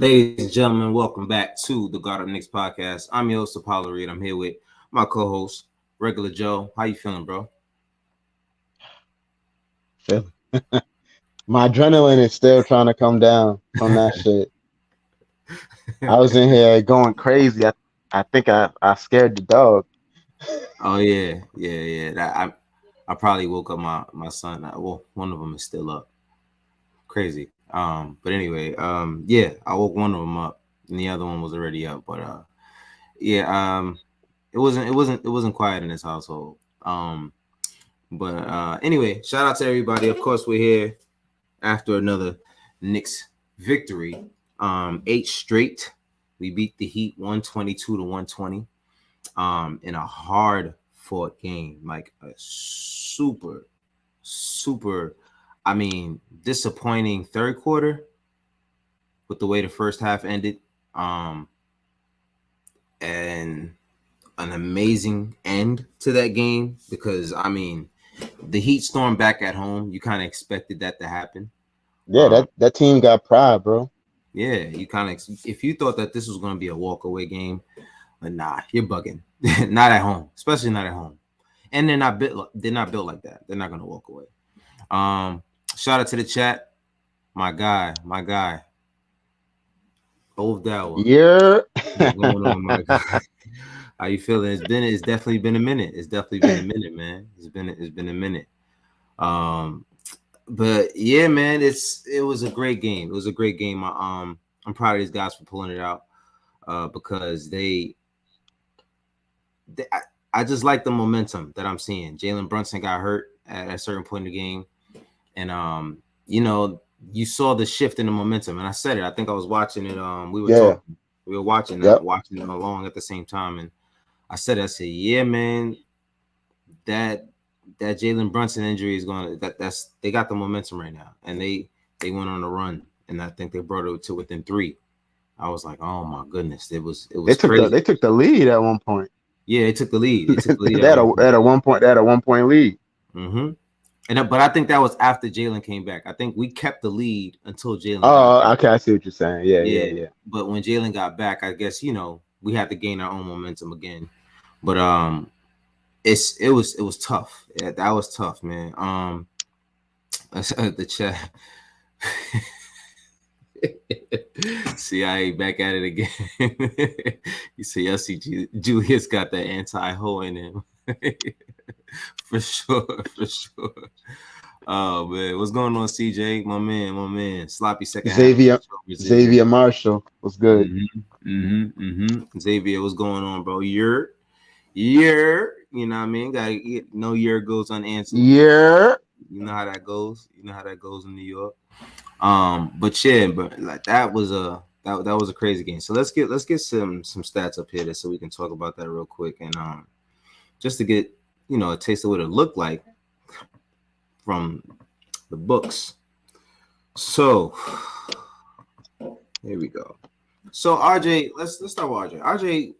Ladies and gentlemen, welcome back to the God of Knicks podcast. I'm your host, Apollo Reed. I'm here with my co-host, Regular Joe. How you feeling, bro? Feel My adrenaline is still trying to come down from that shit. I was in here going crazy. I think I scared the dog. Oh yeah. I probably woke up my son. Well, one of them is still up. Crazy. But anyway, yeah, I woke one of them up, and the other one was already up. But yeah, it wasn't quiet in this household. But anyway, shout out to everybody. Of course, we're here after another Knicks victory. Eight straight. We beat the Heat 122-120. In a hard fought game, like a super, I mean, disappointing third quarter with the way the first half ended. And an amazing end to that game because I mean, the Heat stormed back at home. You kind of expected that to happen. Yeah, that team got pride, bro. Yeah, you kind of if you thought that this was going to be a walkaway game, but nah, you're bugging. Not at home, especially not at home. And they're not built. They're not built like that. They're not going to walk away. Shout out to the chat, my guy, Old Dower. Yeah. What's going on, my guy? How you feeling? It's definitely been a minute. It's definitely been a minute, man. It's been a minute. But yeah, man, it was a great game. It was a great game. I'm proud of these guys for pulling it out. Because I just like the momentum that I'm seeing. Jalen Brunson got hurt at a certain point in the game, and you saw the shift in the momentum. And I said it. I think I was watching it. We were talking. We were watching that, watching it along at the same time, and I said, yeah, man, that Jalen Brunson injury is going to that's they got the momentum right now, and they went on a run, and I think they brought it to within 3. I was like, oh my goodness, it was crazy. They took the lead at one point. Yeah, they took the lead. They had a 1 point lead. Mm-hmm. But I think that was after Jalen came back. I think we kept the lead until Jalen. Oh, okay, I see what you're saying. Yeah. But when Jalen got back, I guess we had to gain our own momentum again. But it was tough. Yeah, that was tough, man. The chat. CIA back at it again. You see, I see Julius got that anti-ho in him. for sure. Oh man, what's going on, CJ? My man. Sloppy second Xavier Marshall was good. Xavier, what's going on, bro? You know what I mean? No year goes unanswered. Yeah. You know how that goes. You know how that goes in New York. But like that was a crazy game. So let's get some stats up here so we can talk about that real quick and just to get a taste of what it looked like from the books. So here we go. So RJ, let's start with RJ.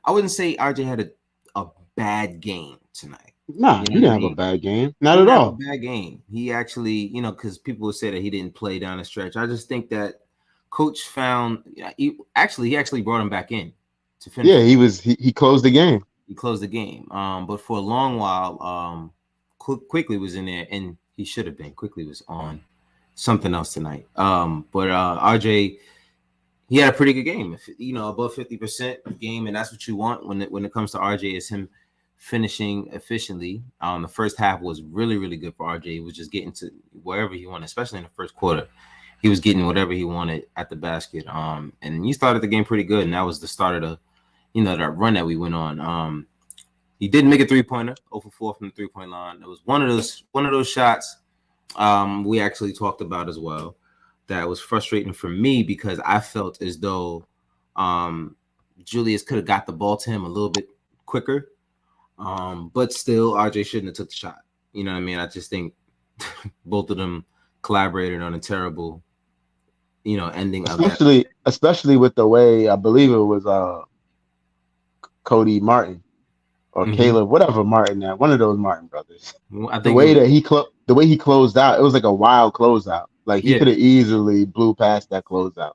I wouldn't say RJ had a bad game tonight. Nah, he didn't have a bad game. Not at all. Bad game. He actually, because people would say that he didn't play down the stretch. I just think that coach found he actually brought him back in to finish. Yeah, he closed the game. He closed the game. But for a long while, Quickly was in there, and he should have been. Quickly was on something else tonight. But RJ, he had a pretty good game. Above 50% game, and that's what you want when it comes to RJ is him finishing efficiently. The first half was really, really good for RJ. He was just getting to wherever he wanted, especially in the first quarter. He was getting whatever he wanted at the basket. And he started the game pretty good, and that was the start of the, that run that we went on. He didn't make a 3-pointer, 0 for 4 from the 3-point line. It was one of those shots we actually talked about as well. That was frustrating for me because I felt as though Julius could have got the ball to him a little bit quicker. But still, RJ shouldn't have took the shot. You know what I mean? I just think both of them collaborated on a terrible, ending of that. Especially with the way I believe it was Cody Martin or Caleb, whatever Martin, one of those Martin brothers. I think the way that he closed the way he closed out, it was like a wild closeout. Like he Yeah. could have easily blew past that closeout.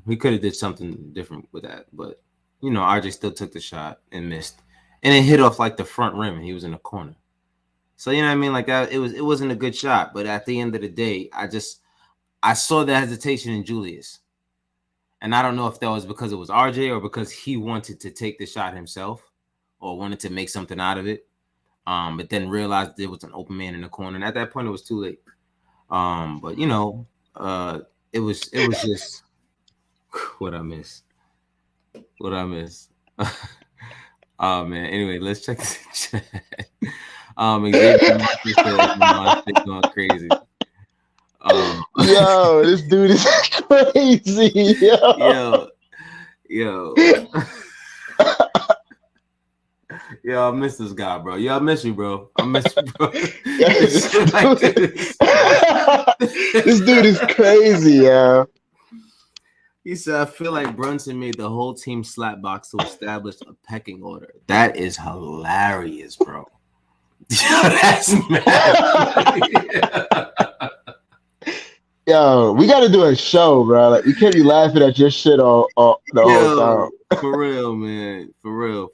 We could have did something different with that, but RJ still took the shot and missed, and it hit off like the front rim, and he was in the corner. So you know what I mean, like that. It wasn't a good shot, but at the end of the day, I saw the hesitation in Julius, and I don't know if that was because it was RJ or because he wanted to take the shot himself or wanted to make something out of it, but then realized there was an open man in the corner, and at that point it was too late. But it was just what I miss. Oh man. Anyway, let's check the chat. Xavier going crazy. Yo, this dude is crazy. Yo. Yo, I miss this guy, bro. Yo, I miss you, bro. This dude is crazy, yo. He said, I feel like Brunson made the whole team slap box to establish a pecking order. That is hilarious, bro. That's mad. Yo, we got to do a show, bro. Like, we can't be laughing at your shit all the whole time. For real, man. For real.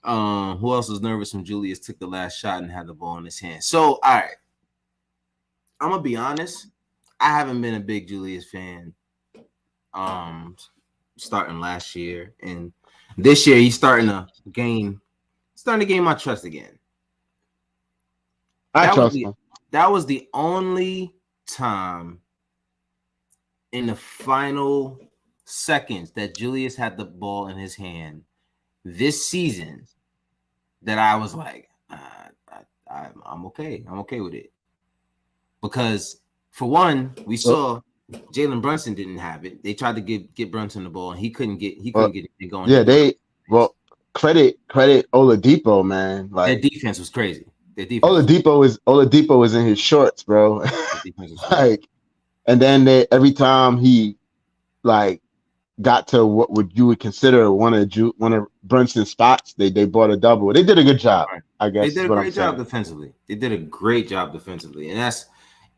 Who else was nervous when Julius took the last shot and had the ball in his hand? So, all right. I'm going to be honest. I haven't been a big Julius fan starting last year. And this year, he's starting to gain my trust again. I trust him. That was the only time in the final seconds that Julius had the ball in his hand this season that I was like, I'm okay. I'm okay with it. Because for one, we saw Jalen Brunson didn't have it. They tried to get Brunson the ball and he couldn't get it going. Yeah, credit Oladipo, man. Like their defense was crazy. Oladipo is in his shorts, bro. Like, and then every time he like got to what you would consider one of Brunson's spots, they bought a double. They did a good job, right. I guess. They did a great job defensively. And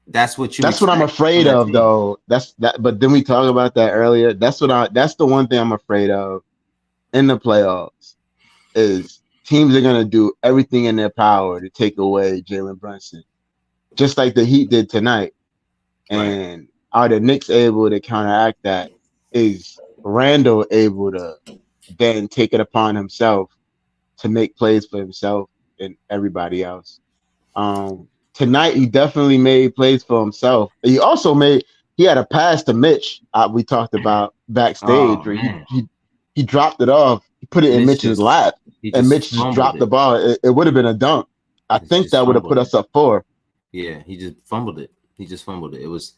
that's what I'm afraid of, though. But then we talked about that earlier. That's the one thing I'm afraid of in the playoffs is teams are gonna do everything in their power to take away Jalen Brunson, just like the Heat did tonight. And right. Are the Knicks able to counteract that? Is Randall able to then take it upon himself to make plays for himself and everybody else? Tonight, he definitely made plays for himself. He had a pass to Mitch. We talked about backstage where he dropped it off. He put it in Mitch's lap, and Mitch just dropped the ball. It would have been a dunk. I think that would have put us up 4. Yeah, he just fumbled it. It was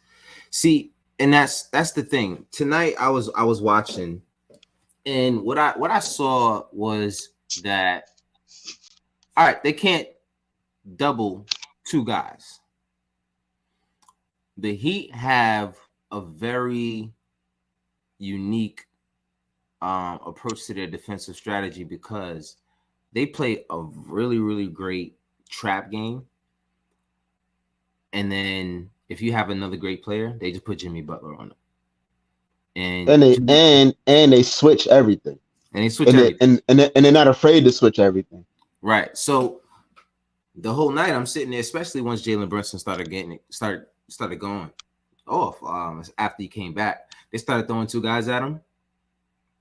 and that's the thing. Tonight I was watching, and what I saw was that all right, they can't double 2 guys. The Heat have a very unique approach to their defensive strategy because they play a really, really great trap game. And then if you have another great player, they just put Jimmy Butler on it. And they switch everything. And they're not afraid to switch everything. Right. So the whole night I'm sitting there, especially once Jalen Brunson started going off after he came back. They started throwing 2 guys at him.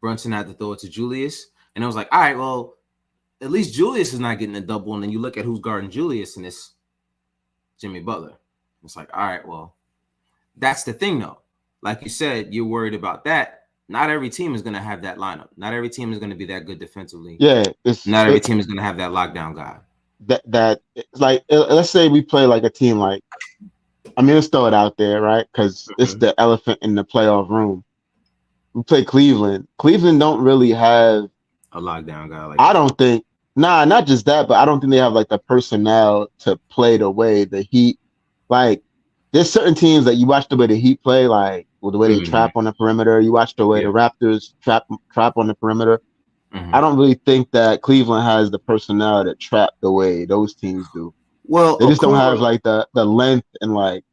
Brunson had to throw it to Julius. And I was like, all right, well, at least Julius is not getting a double. And then you look at who's guarding Julius, and it's Jimmy Butler. It's like, all right, well, that's the thing, though. Like you said, you're worried about that. Not every team is going to have that lineup. Not every team is going to be that good defensively. Yeah. Not every team is going to have that lockdown guy. That like, let's say we play like a team like, let's throw it out there, right? Because it's the elephant in the playoff room. We play Cleveland. Cleveland don't really have a lockdown guy. I don't think. Not just that, but I don't think they have like the personnel to play the way the Heat. Like, there's certain teams that you watch the way the Heat play, like the way they trap on the perimeter. You watch the way the Raptors trap on the perimeter. I don't really think that Cleveland has the personnel to trap the way those teams do. Well, They just don't have Okoro, like the length and like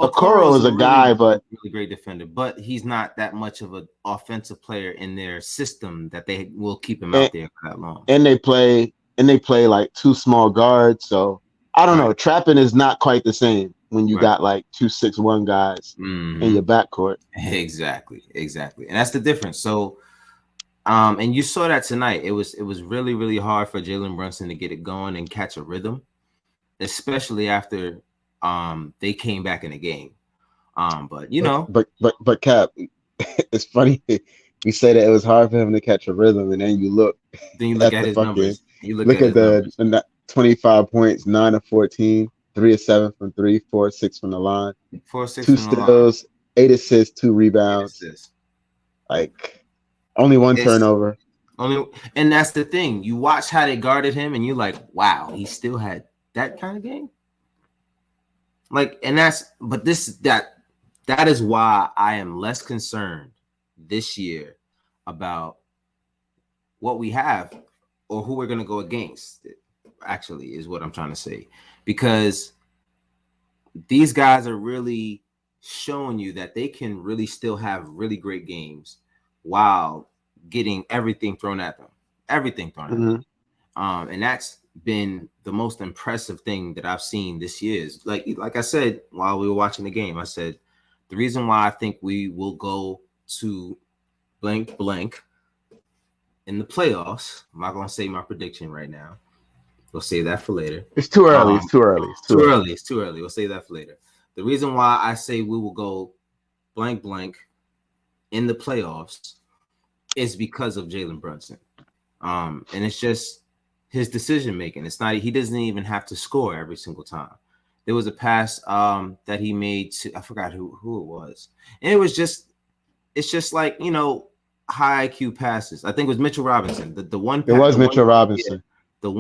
Okoro Okoro is is a a guy, but really great defender, but he's not that much of an offensive player in their system that they will keep him and, out there for that long. and they play like two small guards. So I don't Right, know. Trapping is not quite the same when you right. got like 2-6-1 guys in Hmm. your backcourt. Exactly, and that's the difference. So, and you saw that tonight. It was really hard for Jalen Brunson to get it going and catch a rhythm, especially after they came back in the game. But you know, But Cap, it's funny. We say that it was hard for him to catch a rhythm, and then you look then you look at at the his fucking numbers. You look look at at his numbers. the 25 points, 9 of 14, 3 of 7 from three, 4 of 6 from the line, 4 6 two from the line, steals, 8 assists, 8 2 rebounds, assists. like only one It's turnover. only, and that's the thing. You watch how they guarded him, and you're like, wow, he still had that kind of game. Like, and but that is why I am less concerned this year about what we have or who we're gonna go against. Actually, is what I'm trying to say, because these guys are really showing you that they can really still have really great games while getting everything thrown at them. Everything thrown at them. Mm-hmm. And that's been the most impressive thing that I've seen this year. Is like I said while we were watching the game, I said the reason why I think we will go to blank blank in the playoffs. I'm not gonna say my prediction right now. We'll save that for later. It's too early. It's too early. It's too Too early. early. It's too early. We'll save that for later. The reason why I say we will go blank blank in the playoffs is because of Jalen Brunson. And it's just his decision making. It's not, he doesn't even have to score every single time. There was a pass that he made to, I forgot who it was. And it's just like, high IQ passes. I think it was Mitchell Robinson. The one It was the one Mitchell yeah, Robinson. the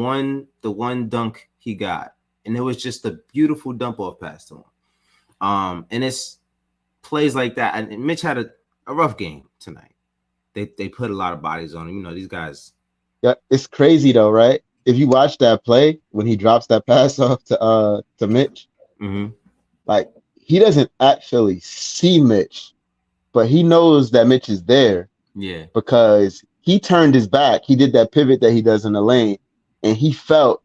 one dunk he got. And it was just a beautiful dump off pass to him. And it's plays like that. And Mitch had a rough game tonight. They put a lot of bodies on him. These guys. Yeah, it's crazy though, right? If you watch that play when he drops that pass off to Mitch, Mm-hmm. like he doesn't actually see Mitch, but he knows that Mitch is there Yeah. because he turned his back. He did that pivot that he does in the lane, and he felt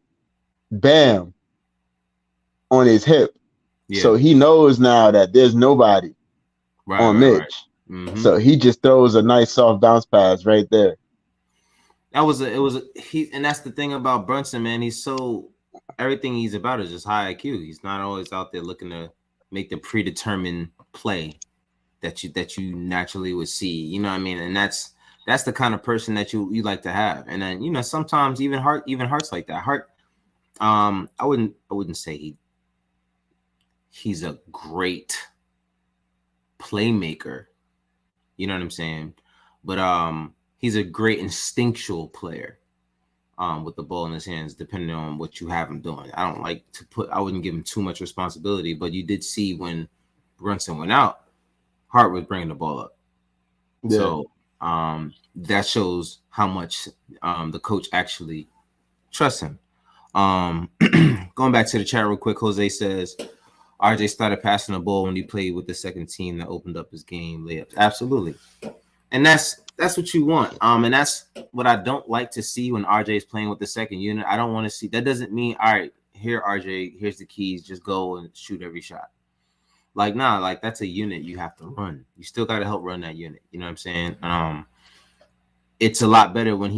bam on his hip. Yeah. So he knows now that there's nobody on Right. Mitch. Mm-hmm. So he just throws a nice soft bounce pass right there. And that's the thing about Brunson, man. Everything he's about is just high IQ. He's not always out there looking to make the predetermined play that you naturally would see. You know what I mean? And that's the kind of person that you like to have. And then, sometimes even Hart's like that. Hart, I wouldn't say he's a great playmaker. You know what I'm saying? But he's a great instinctual player with the ball in his hands, depending on what you have him doing. I wouldn't give him too much responsibility, but you did see when Brunson went out, Hart was bringing the ball up. Yeah. So that shows how much the coach actually trusts him. Going back to the chat real quick, Jose says, RJ started passing the ball when he played with the second team that opened up his game layups. Absolutely. And that's what you want. And that's what I don't like to see when RJ is playing with the second unit. I don't want to see. That doesn't mean, all right, here, RJ, here's the keys. Just go and shoot every shot. Like, nah, like that's a unit you have to run. You still got to help run that unit. You know what I'm saying? It's a lot better when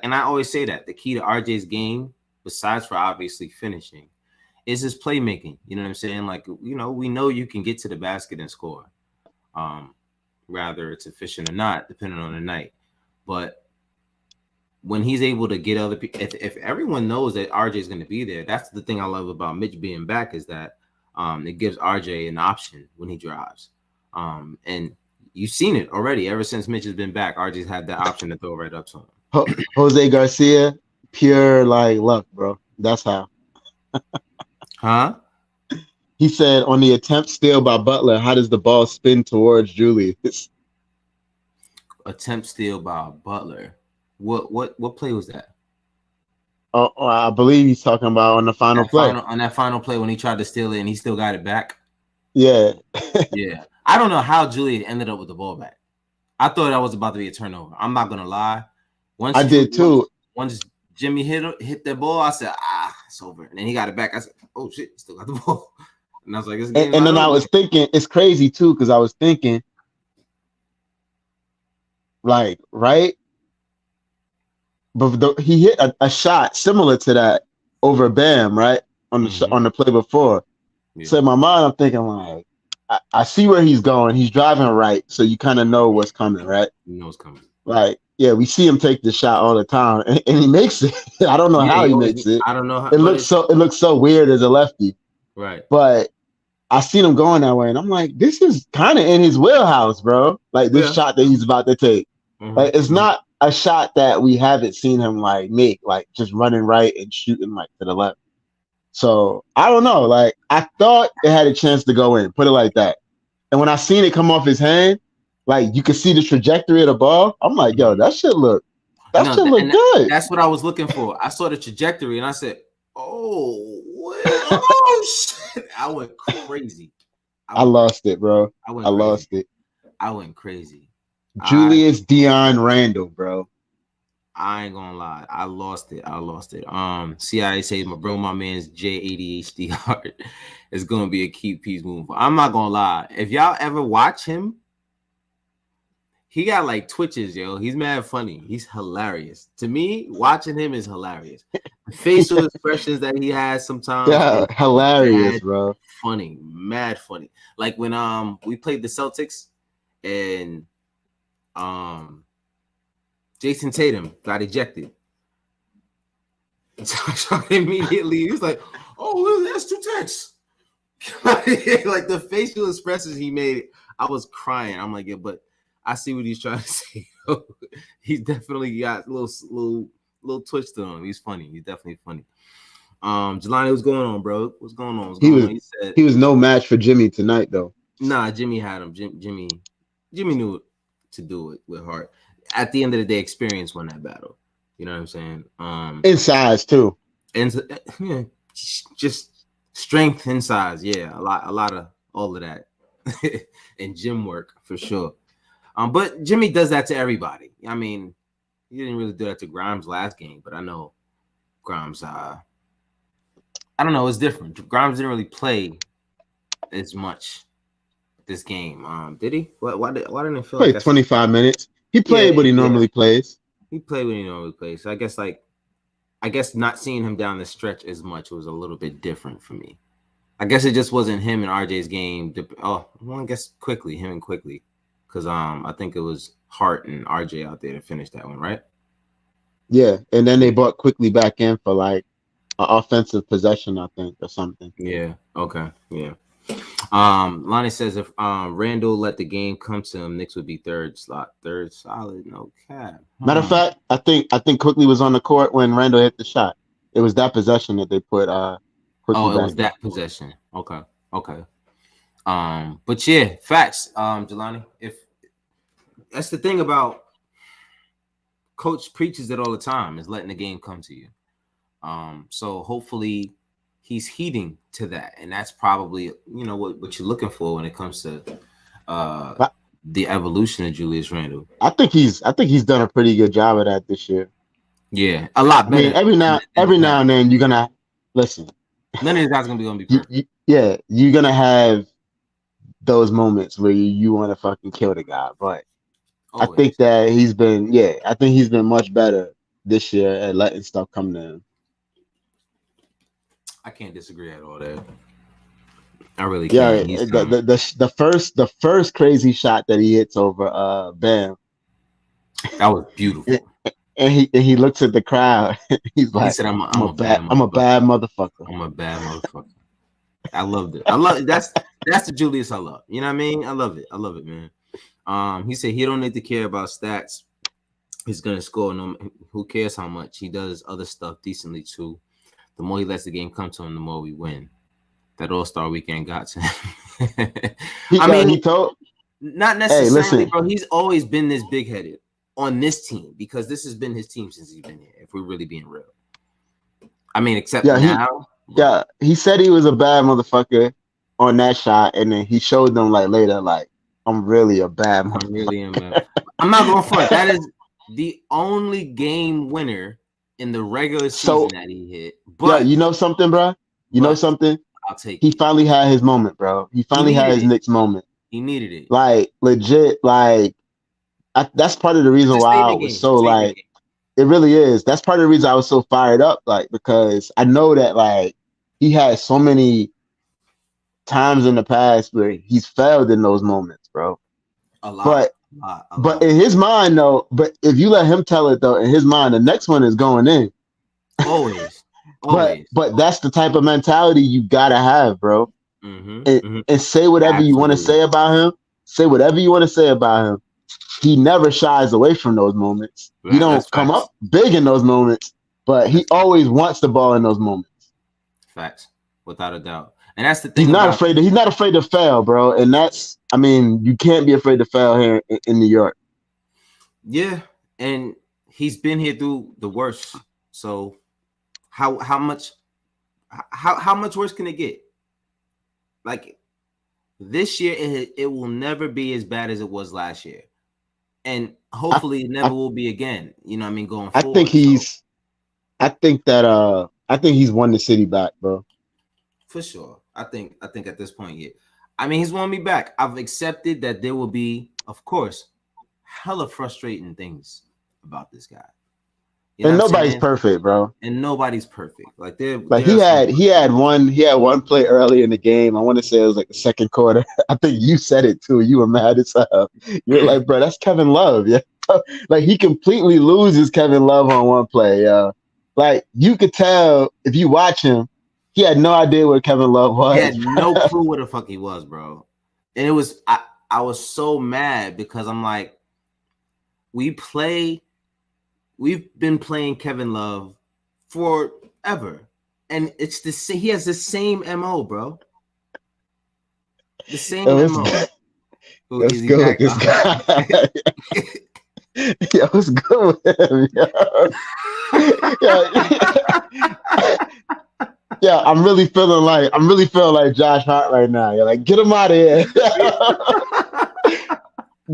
and I always say that the key to RJ's game, besides for obviously finishing, is his playmaking. You know what I'm saying? Like, we know you can get to the basket and score. Rather it's efficient or not, depending on the night. But when he's able to get other people, if everyone knows that RJ is going to be there, that's the thing I love about Mitch being back, is that it gives RJ an option when he drives. And you've seen it already. Ever since Mitch has been back, RJ's had that option to throw right up to him. Jose Garcia, pure like luck, bro. That's how. Huh? He said on the attempt steal by Butler, how does the ball spin towards Julius? Attempt steal by Butler. What play was that? I believe he's talking about on the final play. On that final play when he tried to steal it and he still got it back. Yeah. Yeah. I don't know how Julius ended up with the ball back. I thought that was about to be a turnover. I'm not gonna lie. I did too. Once Jimmy hit that ball, I said, it's over. And then he got it back. I said, oh shit, he still got the ball. And I was like, this game. And then I was thinking, it's crazy too, because I was thinking, like, right? But he hit a shot similar to that over Bam, right? On the play before. Yeah. So in my mind, I'm thinking like, I see where he's going. He's driving right, so you kind of know what's coming, right? You know what's coming. Like, yeah, we see him take the shot all the time, and he makes it. I don't know how he makes it. I don't know how. It looks so weird as a lefty, right? But I seen him going that way, and I'm like, this is kind of in his wheelhouse, bro. Like this shot that he's about to take. Like it's not a shot that we haven't seen him like make, like just running right and shooting like to the left. So I don't know. Like I thought it had a chance to go in, put it like that. And when I seen it come off his hand, like you could see the trajectory of the ball. I'm like, yo, that shit look good. That's what I was looking for. I saw the trajectory and I said, oh shit. I went crazy. I lost it, bro. I lost it. I went crazy. Julius Dion Randle, bro. I ain't gonna lie. I lost it. CIA says my man's JADHD heart is gonna be a key piece moving forward. I'm not gonna lie. If y'all ever watch him, he got like twitches, yo. He's mad funny. He's hilarious. To me, watching him is hilarious. The facial expressions that he has sometimes. Yeah, hilarious, bro. Funny, mad funny. Like when we played the Celtics and Jason Tatum got ejected. So immediately he was like, "Oh, that's two texts." Like the facial expressions he made, I was crying. I'm like, yeah, but I see what he's trying to say. He's definitely got a little twitch to him. He's funny. He's definitely funny. Jelani, what's going on, bro? What's going on? He was no match for Jimmy tonight, though. Nah, Jimmy had him. Jimmy knew to do it with heart. At the end of the day, experience won that battle. You know what I'm saying? In size too. And yeah, just strength and size. Yeah, a lot of all of that, and gym work for sure. But Jimmy does that to everybody. I mean, he didn't really do that to Grimes last game, but I know Grimes. I don't know. It's different. Grimes didn't really play as much this game. Did he? Why didn't it feel like 25 minutes? He played what he normally plays. He played what he normally plays. So I guess not seeing him down the stretch as much was a little bit different for me. I guess it just wasn't him and RJ's game. I guess him and Quickly. Because I think it was Hart and RJ out there to finish that one, right? Yeah, and then they brought Quickly back in for like an offensive possession, I think, or something. Yeah. Okay. Yeah. Lonnie says if Randall let the game come to him, Knicks would be third solid, no cap. Matter of fact, I think Quickly was on the court when Randall hit the shot. It was that possession that they put Quickly it was that possession. Okay. But yeah, facts, Jelani. If that's the thing about Coach preaches it all the time, is letting the game come to you. So hopefully he's heeding to that, and that's probably what you're looking for when it comes to the evolution of Julius Randle. I think he's done a pretty good job of that this year. Yeah, a lot better. I mean, every now and then you're gonna listen. None of these guys are gonna be perfect. You're gonna have those moments where you want to fucking kill the guy, but always. I think that he's been much better this year at letting stuff come to him. I can't disagree at all there. I really can't. Yeah, the first crazy shot that he hits over Bam. That was beautiful. And he looks at the crowd. He's like, he said, I'm a bad motherfucker. I'm a bad motherfucker. I loved it. That's the Julius I love. You know what I mean? I love it, man. He said he don't need to care about stats. He's gonna score. No, who cares how much? He does other stuff decently too. The more he lets the game come to him, the more we win. That All-Star weekend got to him. He told not necessarily, bro. He's always been this big-headed on this team because this has been his team since he's been here. If we're really being real, I mean, except Yeah, now. he said he was a bad motherfucker on that shot, and then he showed them like later, like I'm really a bad I'm really in. motherfucker. I'm not going front. That is the only game winner in the regular season So that he hit. yeah, But you know something, bro? You know but something? I'll take He it. finally had his moment, bro. He He finally had needed his it. Knicks moment. He needed it. Like legit, like that's part of the It's reason a why I statement was game. so Statement like game. it really is. That's part of the reason I was so fired up, like because I know that like he had so many times in the past where he's failed in those moments, bro. A lot. But A but lot. in his mind though, but if you let him tell it though, in his mind, the next one is going in. Always. But Always. but that's the type of mentality you gotta have, bro. Mm-hmm. And say whatever you want to Absolutely. say about him. Say whatever you want to say about him. He never shies away from those moments. He That's don't come facts. up big in those moments, but he That's facts. always wants the ball in those moments. Facts. Without a doubt. And that's the He's thing not about afraid. He's not afraid to fail, bro. And that's, I mean, you can't be afraid to fail here in New York. yeah. And he's been here through the worst. So how much how much worse can it get? Like this year, it will never be as bad as it was last year, and I, hopefully, it never I, will be again. You know, what I mean, going I think forward. So he's, I think he's won the city back, bro. for sure, I think at this point, yeah. I mean, he's won me back. I've accepted that there will be, of course, hella frustrating things about this guy. You know And what I'm nobody's saying? perfect, bro. And nobody's perfect. Like Like there are some he had one play early in the game. I want to say it was like the second quarter. I think you said it too. You were mad as hell. You were like, bro, that's Kevin Love. Yeah. Like he completely loses Kevin Love on one play. Like you could tell if you watch him, he had no idea where Kevin Love He had was. no clue where the fuck he was, bro. And it was I was so mad because I'm like, we've been playing Kevin Love forever. And it's the same, he has the same MO, bro. The It same was MO. good. Oh, It is was he good with back? this guy. Yeah, it was good with him. Yeah. Yeah, I'm really feeling like Josh Hart right now. You're like, get him out of here.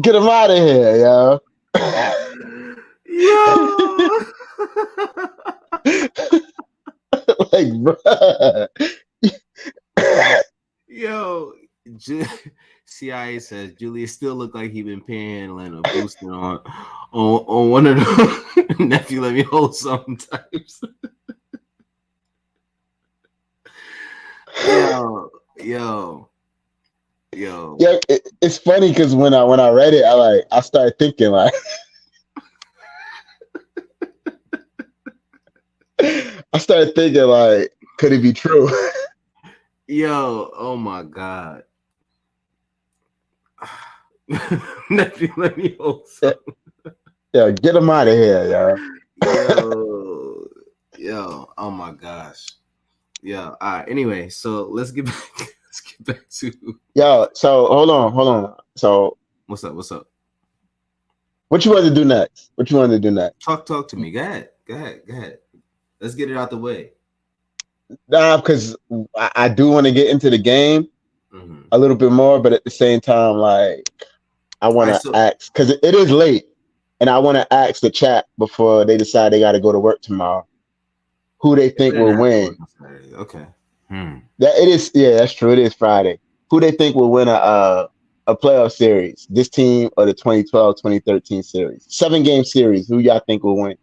Get him out of here, yo. Yo. Like, bruh. Yo, CIA says Julius still looked like he been panhandling or boosting on one of the nephew. Let me hold sometimes. yo. Yeah, it's funny because when I read it, I started thinking like I started thinking like, could it be true? Yo, oh my god. Nephew, let me hold some. Yeah, get him out of here, yo. Yo, oh my gosh. Yeah. All right. Anyway, so let's get back. Let's get back to Yo, so hold on. So what's up. What's up? what you want to do next? What you want to do next? Talk to me. Go ahead. Let's get it out the way. Nah, because I do want to get into the game Mm-hmm. a little bit more, but at the same time, like I want All right, to so ask because it is late, and I want to ask the chat before they decide they got to go to work tomorrow, who they it think better will not have to work win. on Saturday. Okay. That it is, yeah, that's true. It is Friday. Who they think will win a playoff series? This team or the 2012-2013 series? 7-game series. Who y'all think will win?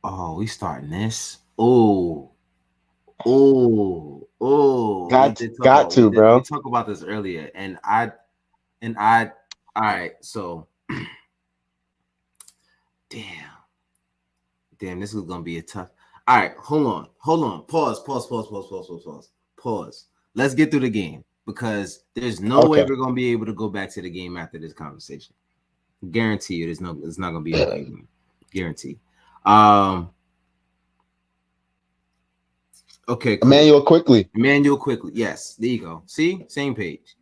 Oh, we starting this. Oh. We did talk Got about to, we bro. talked about this earlier, and I all right, so damn, this is gonna be a tough. All right, hold on. Pause. Let's get through the game because there's no way Okay. we're gonna be able to go back to the game after this conversation. Guarantee you, it's not gonna be a game. Guarantee. Okay, cool. Emmanuel quickly. Yes, there you go. See, same page.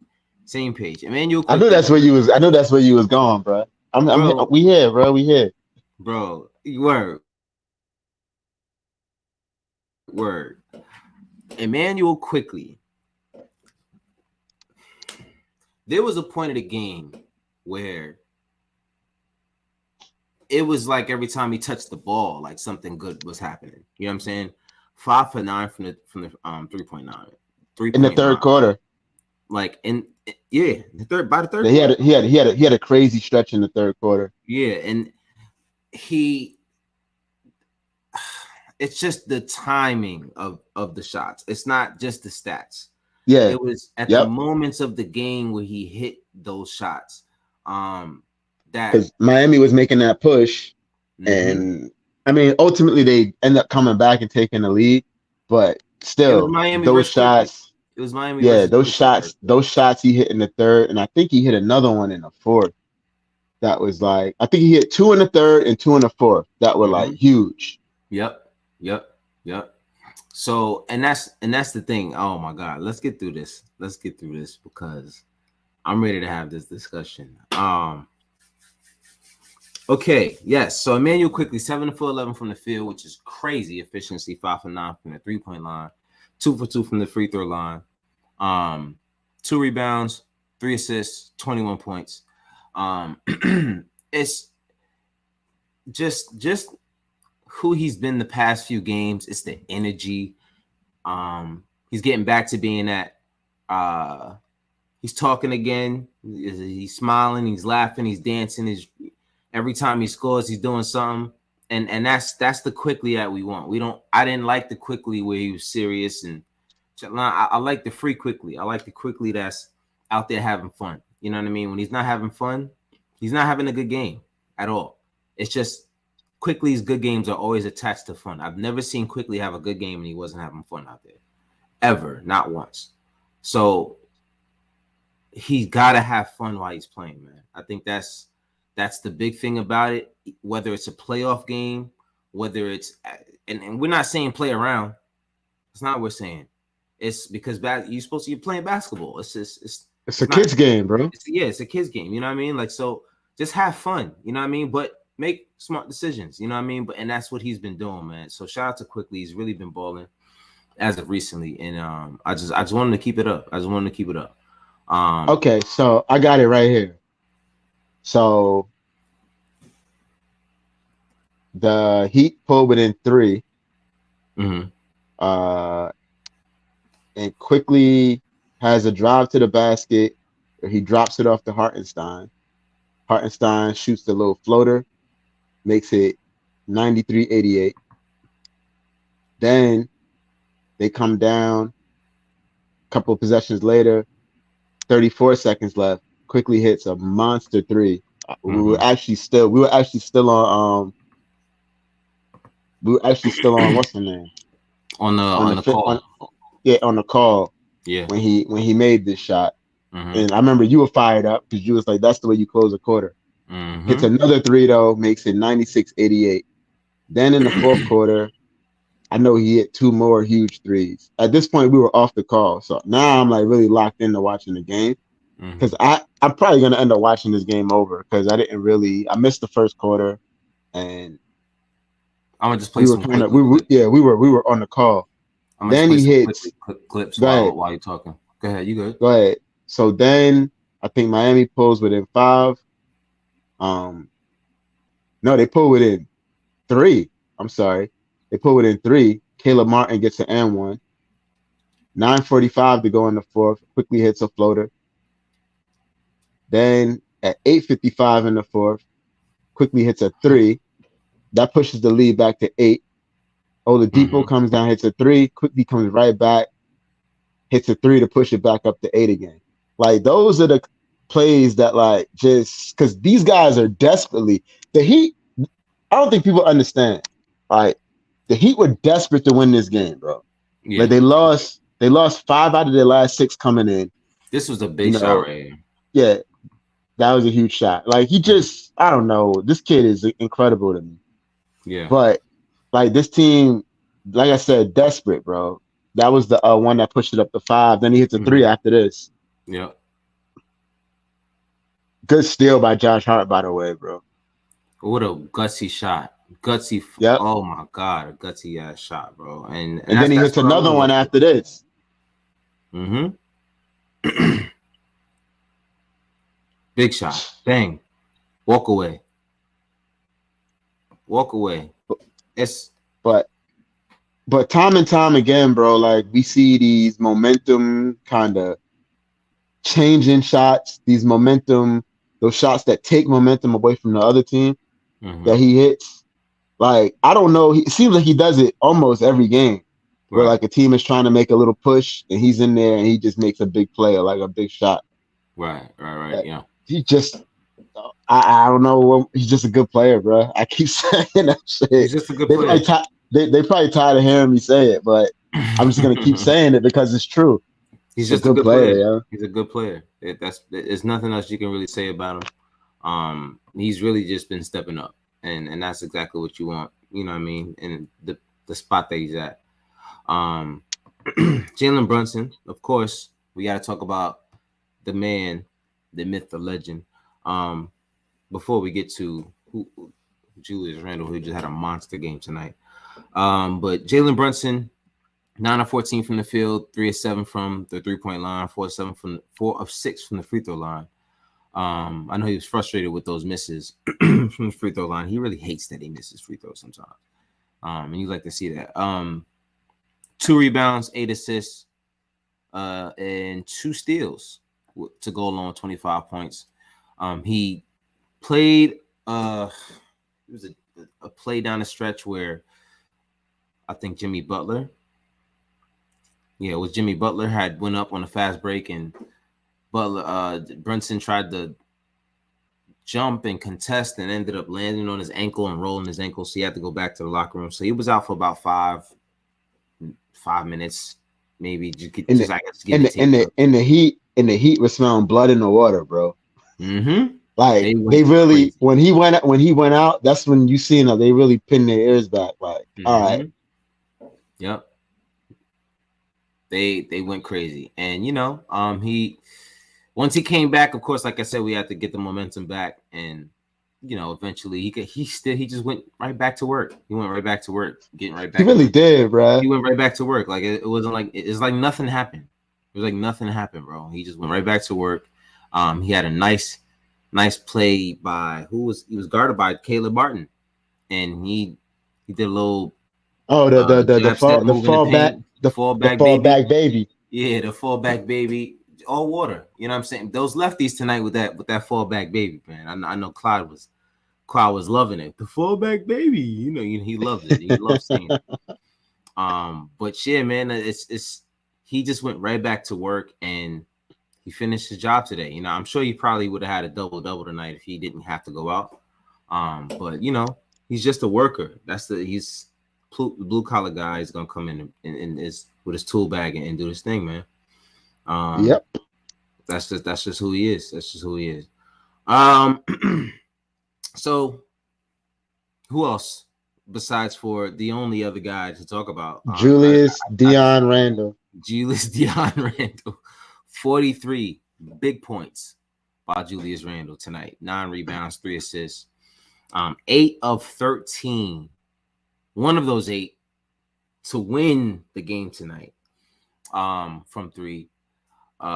Emmanuel I knew quickly, that's where you was. I knew that's where you was going, bro. bro. We here, bro. We here. Bro, you were Word. Emmanuel Quickly. There was a point of the game where it was like every time he touched the ball, like something good was happening. You know what I'm saying? 5 for 9 from the 3.9. In the third quarter. Like by the third He quarter. had a crazy stretch in the third quarter. Yeah, and it's just the timing of the shots. It's not just the stats. Yeah. It was at the moments of the game where he hit those shots. That because Miami was making that push, and I mean, ultimately they end up coming back and taking the lead, but still, those shots. It was Miami. Yeah, those shots he hit in the third, and I think he hit another one in the fourth. That was like, I think he hit 2 in the third and 2 in the fourth. That were like huge. Yep. So, and that's the thing. Oh my God, let's get through this. Because I'm ready to have this discussion. Okay, yes. So Emmanuel Quickly, 7 for 11 from the field, which is crazy efficiency. 5 for 9 from the 3-point line, 2 for 2 from the free throw line. 2 rebounds, 3 assists, 21 points. It's just who he's been the past few games. It's the energy. He's getting back to being that. He's talking again. He's smiling. He's laughing. He's dancing. Every time he scores, he's doing something. And that's the Quickly that we want. I didn't like the Quickly where he was serious and I like the free Quickly. I like the Quickly that's out there having fun. You know what I mean? When he's not having fun, he's not having a good game at all. It's just Quickly's good games are always attached to fun. I've never seen Quickly have a good game and he wasn't having fun out there. Ever. Not once. So he's got to have fun while he's playing, man. I think that's the big thing about it. Whether it's a playoff game, whether it's and we're not saying play around. It's not what we're saying. It's because you're playing basketball. It's a kid's game, bro. It's a kid's game. You know what I mean? Like, so just have fun. You know what I mean? But make smart decisions. You know what I mean? And that's what he's been doing, man. So shout out to Quickly. He's really been balling as of recently. And I just wanted to keep it up. Okay, so I got it right here. So the Heat pulled within 3. And Quickly has a drive to the basket where he drops it off to Hartenstein. Hartenstein shoots the little floater, makes it 93-88. Then they come down a couple of possessions later, 34 seconds left. Quickly hits a monster 3. We were actually still on what's the name? On the call. On the call. Yeah. When he made this shot. And I remember you were fired up because you was like, that's the way you close a quarter. Hits another 3 though, makes it 96-88. Then in the fourth quarter, I know he hit 2 more huge 3s. At this point, we were off the call. So now I'm like really locked into watching the game. Because I'm probably gonna end up watching this game over because I missed the first quarter and I'm gonna just play some clips. We were on the call. Then he hits clips while you're talking. Go ahead, you good. Go ahead. So then I think Miami pulls within 5. No, they pull within 3. I'm sorry. They pull within 3. Caleb Martin gets an and-1. 9:45 to go in the fourth. Quickly hits a floater. Then at 8:55 in the fourth, Quickly hits a 3. That pushes the lead back to 8. Oladipo comes down, hits a 3. Quickly comes right back, hits a 3 to push it back up to 8 again. Like, those are the plays that, like, just because these guys are desperately the Heat. I don't think people understand. Like, the Heat were desperate to win this game, bro. Yeah. Like, they lost 5 out of their last 6 coming in. This was a big shot right here. Yeah, that was a huge shot. Like, I don't know. This kid is incredible to me. Yeah. But, like, this team, like I said, desperate, bro. That was the one that pushed it up to 5. Then he hits a 3 after this. Yeah. Good steal by Josh Hart, by the way, bro. What a gutsy shot. Gutsy. Yep. Oh my god, a gutsy ass shot, bro. And And then he that's hits what I another love one about after this. him. Big shot. Bang. Walk away. Walk away. It's But time and time again, bro, like we see these momentum kind of changing shots, those shots that take momentum away from the other team that he hits. Like, I don't know. It seems like he does it almost every game where right. like a team is trying to make a little push and he's in there and he just makes a big play or like a big shot. Right. Like, Yeah. he just, I don't know. He's just a good player, bro. I keep saying that shit. He's just a good They probably, player. ti- they probably tired of hearing me say it, but I'm just going to keep saying it because it's true. He's Just a just a good good player, player. yeah. He's a good player. There's nothing else you can really say about him. He's really just been stepping up, and that's exactly what you want. You know what I mean? And the spot that he's at. Um, Jalen Brunson, of course, we got to talk about the man, the myth, the legend. Um, Before we get to Julius Randle, who just had a monster game tonight. But Jalen Brunson, 9 of 14 from the field, 3 of 7 from the 3-point line, 4 of 6 from the free throw line. I know he was frustrated with those misses from the free throw line. He really hates that he misses free throws sometimes. And you like to see that. 2 rebounds, 8 assists, and 2 steals to go along with 25 points. He played it was a play down the stretch where I think Jimmy Butler had went up on a fast break and Brunson tried to jump and contest and ended up landing on his ankle and rolling his ankle, so he had to go back to the locker room. So he was out for about 5 minutes, maybe In just the I guess get it taped up. in the heat was smelling blood in the water, bro. Mm-hmm. Like They they went really crazy. when he went out, that's when you seen that they really pinned their ears back. Like, all right, Mm-hmm. Yep. They went crazy. And he once he came back, of course, like I said, we had to get the momentum back, and eventually he just went right back to work. He went right back to work, getting right he back really into did, bro. he went right back to work. Like it wasn't like it's like nothing happened. It was like nothing happened, bro. He just went right back to work. He had a nice play by he was guarded by Caleb Martin, and he did a little Oh, jab step move in the paint, the fallback fall baby. back baby. Yeah, the fallback baby, all water. You know what I'm saying? Those lefties tonight with that fallback baby, man. I know Clyde was loving it. The fallback baby, he loves it. He loves seeing it. But yeah, man, it's he just went right back to work and he finished his job today. I'm sure he probably would have had a double tonight if he didn't have to go out. But he's just a worker. He's blue collar guy. He's gonna come in and is with his tool bag and do his thing, man. Yep. That's just who he is. That's just who he is. Um, so who else besides for the only other guy to talk about? Julius Dion Randle. Julius Dion Randle, 43 big points by Julius Randle tonight. 9 rebounds, 3 assists. 8 of 13. One of those 8 to win the game tonight. From 3.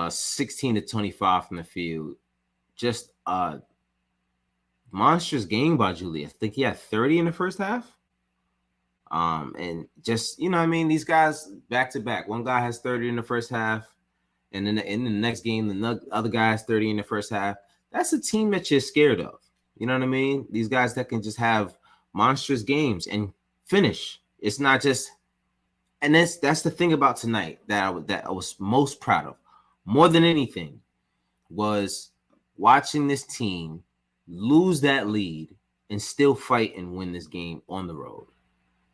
16 to 25 from the field. Just a monstrous game by Julius. I think he had 30 in the first half. And just what I mean, these guys back to back. One guy has 30 in the first half, and then in the next game, the other guy has 30 in the first half. That's a team that you're scared of. You know what I mean? These guys that can just have monstrous games and finish. It's not just, and that's the thing about tonight that I was most proud of, more than anything, was watching this team lose that lead and still fight and win this game on the road.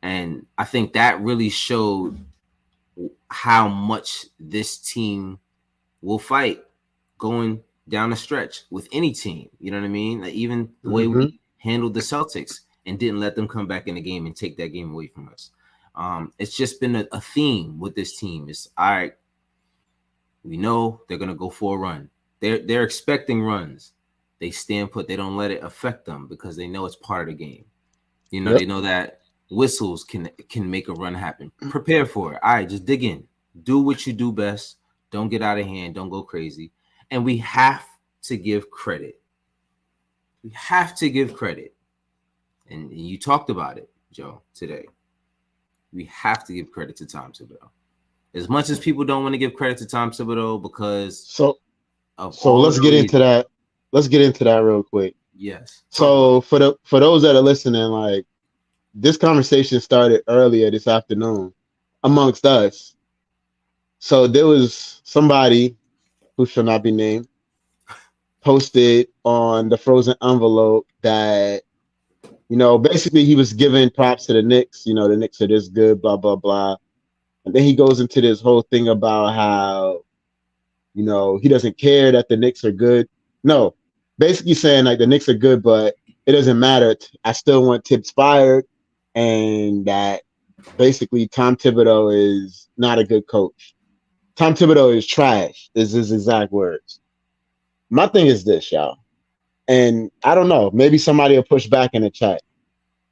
And I think that really showed how much this team will fight going down the stretch with any team. You know what I mean? Like even the way we handled the Celtics and didn't let them come back in the game and take that game away from us. It's just been a theme with this team. It's all right. We know they're gonna go for a run. They're expecting runs. They stand put. They don't let it affect them because they know it's part of the game. You know, they know that whistles can make a run happen. Prepare for it. All right, just dig in. Do what you do best. Don't get out of hand. Don't go crazy. And we have to give credit. We have to give credit. And you talked about it, Joe, today. We have to give credit to Tom Thibodeau. As much as people don't want to give credit to Tom Thibodeau because so let's get into that. Let's get into that real quick. Yes. So for those that are listening, like this conversation started earlier this afternoon amongst us. So there was somebody who shall not be named posted on the frozen envelope that, you know, basically he was giving props to the Knicks. You know, the Knicks are this good, blah, blah, blah. And then he goes into this whole thing about how, you know, he doesn't care that the Knicks are good. No, basically saying like the Knicks are good, but it doesn't matter. I still want Tibbs fired. And that basically Tom Thibodeau is not a good coach. Tom Thibodeau is trash, is his exact words. My thing is this, y'all. And I don't know, maybe somebody will push back in the chat.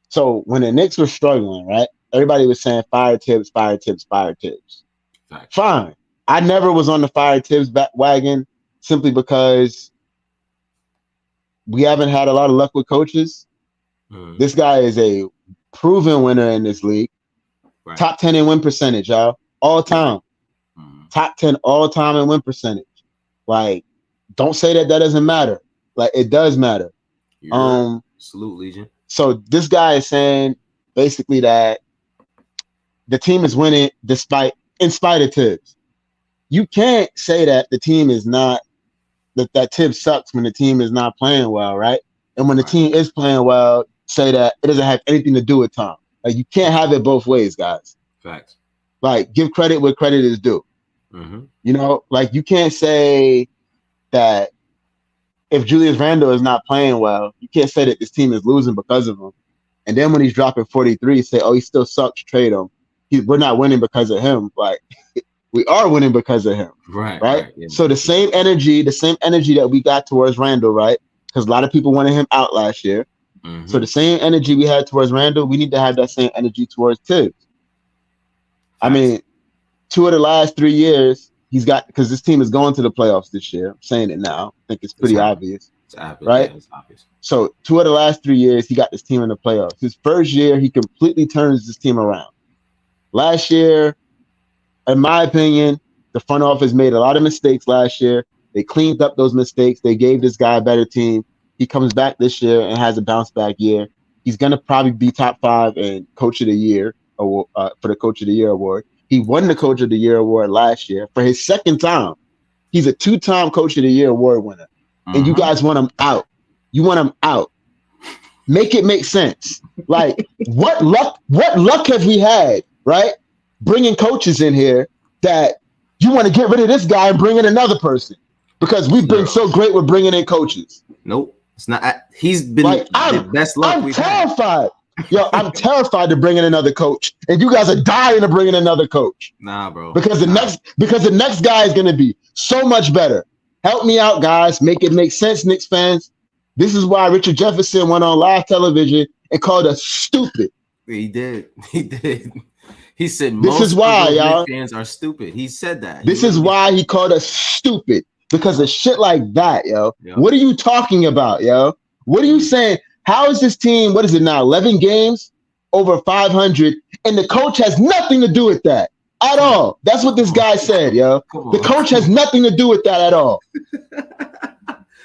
So when the Knicks were struggling, right? Everybody was saying fire Tibbs, fire Tibbs, fire Tibbs. Fact. Fine. I never was on the fire Tibbs wagon simply because we haven't had a lot of luck with coaches. This guy is a proven winner in this league. Right. Top 10 in win percentage, y'all. All time. Top 10 all time in win percentage. Like, don't say that doesn't matter. Like, it does matter. Salute, Legion. So this guy is saying basically that the team is winning in spite of Tibbs. You can't say that the team is not that Tibbs sucks when the team is not playing well, right? And when the team is playing well, say that it doesn't have anything to do with Tom. Like, you can't have it both ways, guys. Facts. Like, give credit where credit is due. You know, like, you can't say that if Julius Randle is not playing well, you can't say that this team is losing because of him. And then when he's dropping 43, say, oh, he still sucks, trade him. We're not winning because of him. Like, we are winning because of him. Right? Yeah. So the same energy that we got towards Randle, right? Because a lot of people wanted him out last year. So the same energy we had towards Randle, we need to have that same energy towards Tibbs. I mean, 2 of the last 3 years, he's got, because this team is going to the playoffs this year. I'm saying it now. I think it's pretty obvious. It's obvious. Right? Yeah, it's obvious. So 2 of the last 3 years, he got this team in the playoffs. His first year, he completely turns this team around. Last year, in my opinion, the front office made a lot of mistakes last year. They cleaned up those mistakes. They gave this guy a better team. He comes back this year and has a bounce back year. He's going to probably be top 5 in Coach of the Year for the Coach of the Year award. He won the Coach of the Year award last year for his second time. He's a 2-time Coach of the Year award winner. And you guys want him out. You want him out. Make it make sense. Like, what luck have we had, right? Bringing coaches in here that you want to get rid of this guy and bring in another person because we've been so great with bringing in coaches. Nope. It's not. He's been like, the best luck we've terrified. Yo, I'm terrified to bring in another coach, and you guys are dying to bring in another coach. Nah, bro. Because the next guy is going to be so much better. Help me out, guys. Make it make sense, Knicks fans. This is why Richard Jefferson went on live television and called us stupid. He did. He did. He said this is why y'all fans are stupid. He said that. This is why he called us stupid. Because of shit like that, yo. Yep. What are you talking about, yo? What are you saying? How is this team, what is it now, 11 games, over 500, and the coach has nothing to do with that at all? That's what this guy said, yo. The coach has nothing to do with that at all.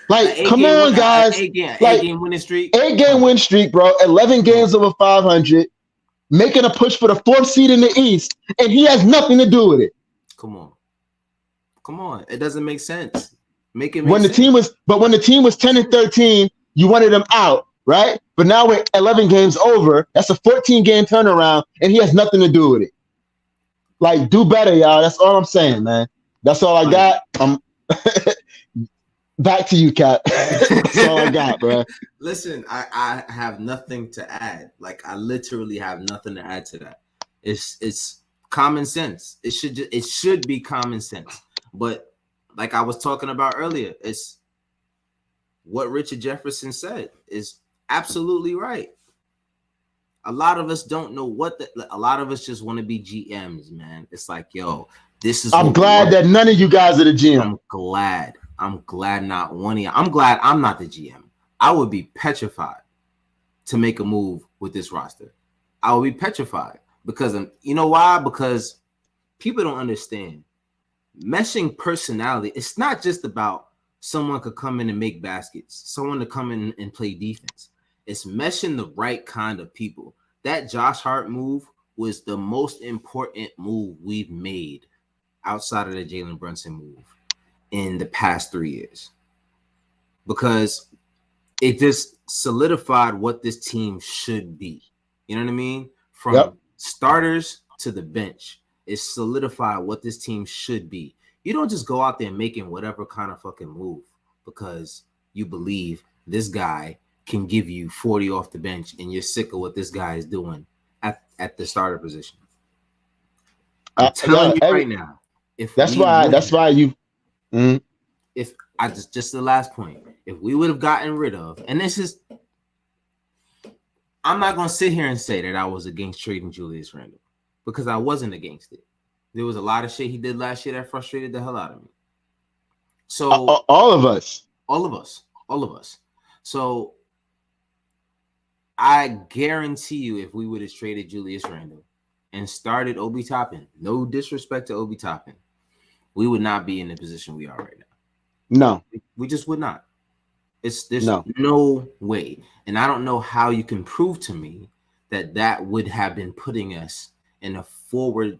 Like, come on, guys. 8-game winning streak. 8-game win streak, bro. 11 games over 500, making a push for the 4th seed in the East, and he has nothing to do with it. Come on. It doesn't make sense. Make it when sense. When the team was 10 and 13, you wanted him out, right? But now we're 11 games over. That's a 14-game turnaround, and he has nothing to do with it. Like, do better, y'all. That's all I'm saying, man. That's all I got. Back to you, Cap. That's all I got, bro. Listen, I have nothing to add. Like, I literally have nothing to add to that. It's common sense. It should be common sense. But like I was talking about earlier, it's what Richard Jefferson said is absolutely right. A lot of us don't know a lot of us just want to be GMs, man. It's like, yo, this is I'm glad that none of you guys are the GM. I'm glad not one of you. I'm glad I'm not the GM. I would be petrified to make a move with this roster. I would be petrified because you know why? Because people don't understand. Meshing personality, it's not just about someone could come in and make baskets, someone to come in and play defense. It's meshing the right kind of people. That Josh Hart move was the most important move we've made outside of the Jalen Brunson move in the past 3 years, because it just solidified what this team should be. You know what I mean? From starters to the bench, it solidified what this team should be. You don't just go out there making whatever kind of fucking move because you believe this guy can give you 40 off the bench and you're sick of what this guy is doing at the starter position. I'm telling you right now, that's why you. If I just the last point, if we would have gotten rid of, and this is, I'm not gonna sit here and say that I was against trading Julius Randle, because I wasn't against it. There was a lot of shit he did last year that frustrated the hell out of me. So all of us. So I guarantee you, if we would have traded Julius Randle and started Obi Toppin, no disrespect to Obi Toppin, we would not be in the position we are right now. No, we just would not. There's no way, and I don't know how you can prove to me that would have been putting us in a forward.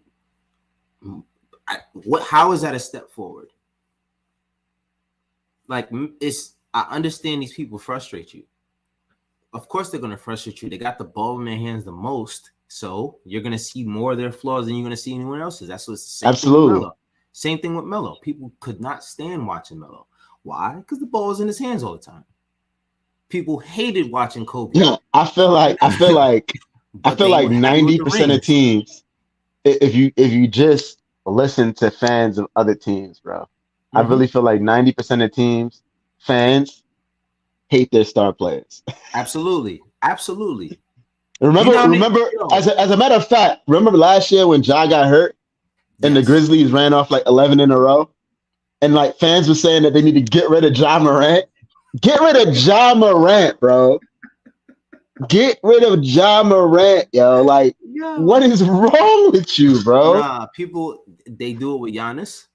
How is that a step forward? Like, I understand these people frustrate you. Of course they're going to frustrate you. They got the ball in their hands the most, so you're going to see more of their flaws than you're going to see anyone else's. That's what's the same. Absolutely. Same thing with Melo. People could not stand watching Melo. Why? Because the ball was in his hands all the time. People hated watching Kobe. Yeah, I feel like 90% of teams, if you just listen to fans of other teams, bro, I really feel like 90% of teams, fans, hate their star players. Absolutely. Remember, as a matter of fact, remember last year when Ja got hurt and the Grizzlies ran off like 11 in a row, and like fans were saying that they need to get rid of Ja Morant. Get rid of Ja Morant, bro. Get rid of Ja Morant, yo. Like, what is wrong with you, bro? Nah, people, they do it with Giannis.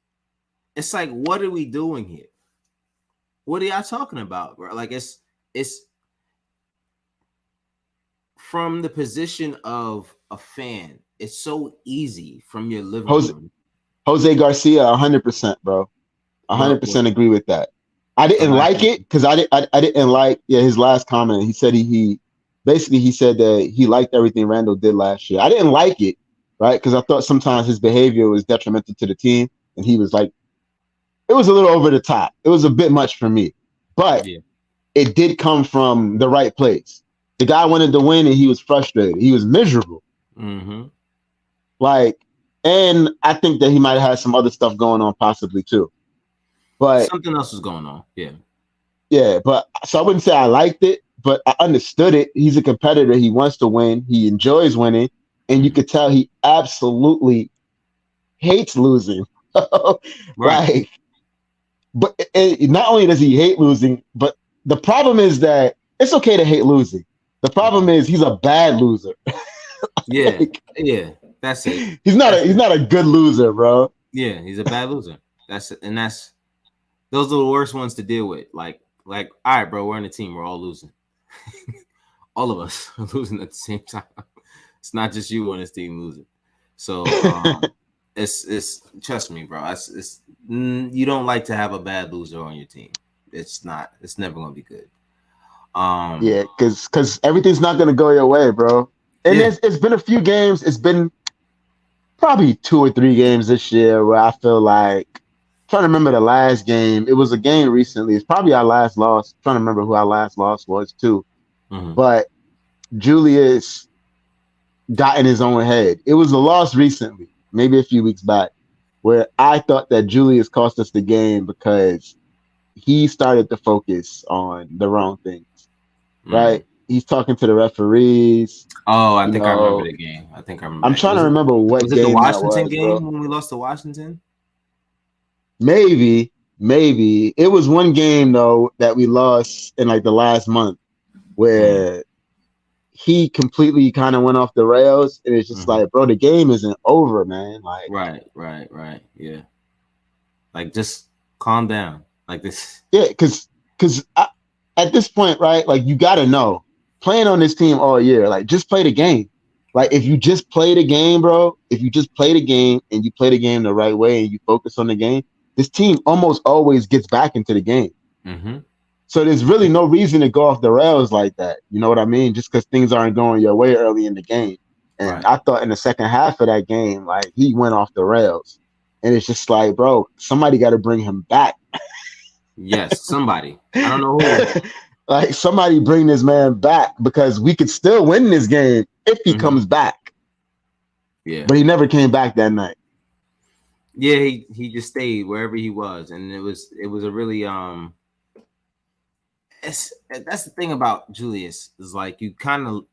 It's like, what are we doing here? What are y'all talking about, bro? Like, it's from the position of a fan. It's so easy from your living room. Jose Garcia, 100%, bro. 100% agree with that. I didn't like it because I didn't like his last comment. He said he said that he liked everything Randall did last year. I didn't like it, right? Because I thought sometimes his behavior was detrimental to the team, and he was like, it was a little over the top. It was a bit much for me, but it did come from the right place. The guy wanted to win, and he was frustrated. He was miserable. Like, and I think that he might have had some other stuff going on, possibly too. But something else was going on. Yeah. But so I wouldn't say I liked it, but I understood it. He's a competitor. He wants to win. He enjoys winning. And you could tell he absolutely hates losing. Right. But not only does he hate losing, but the problem is that it's okay to hate losing. The problem is he's a bad loser. That's it. He's not a good loser, bro. Yeah, he's a bad loser. Those are the worst ones to deal with. Like, all right, bro, we're in a team. We're all losing. All of us are losing at the same time. It's not just you on this team losing. So it's trust me, bro. It's you don't like to have a bad loser on your team. It's never gonna be good. Because everything's not gonna go your way, bro. And it's been a few games. It's been probably 2 or 3 games this year where I feel like, I'm trying to remember the last game. It was a game recently. It's probably our last loss. I'm trying to remember who our last loss was too. But Julius got in his own head. It was a loss recently, maybe a few weeks back, where I thought that Julius cost us the game because he started to focus on the wrong things, right? he's talking to the referees. Oh, I You think I remember know, the game. I think I remember I'm that. trying to remember what Was it the game that Washington was, bro. game when we lost to Washington? Maybe it was one game though that we lost in like the last month Mm, where he completely kind of went off the rails, and it's just hmm. like, bro, the game isn't over, man. Like, Right. Yeah. Like, just calm down. Like this. yeah, because at this point, right, like you got to know, playing on this team all year, like just play the game. Like Right. if you just play the game, bro, if you just play the game and you play the game the right way and you focus on the game, this team almost always gets back into the game. Mm-hmm. So there's really no reason to go off the rails like that. You know what I mean? Just because things aren't going your way early in the game. And Right. I thought in the second half of that game, like he went off the rails. And it's just like, bro, somebody got to bring him back. Yes. Somebody. I don't know who. Like somebody bring this man back because we could still win this game if he Hmm. comes back. Yeah. But he never came back that night. Yeah. He just stayed wherever he was, and it was a really that's the thing about Julius is like you kind of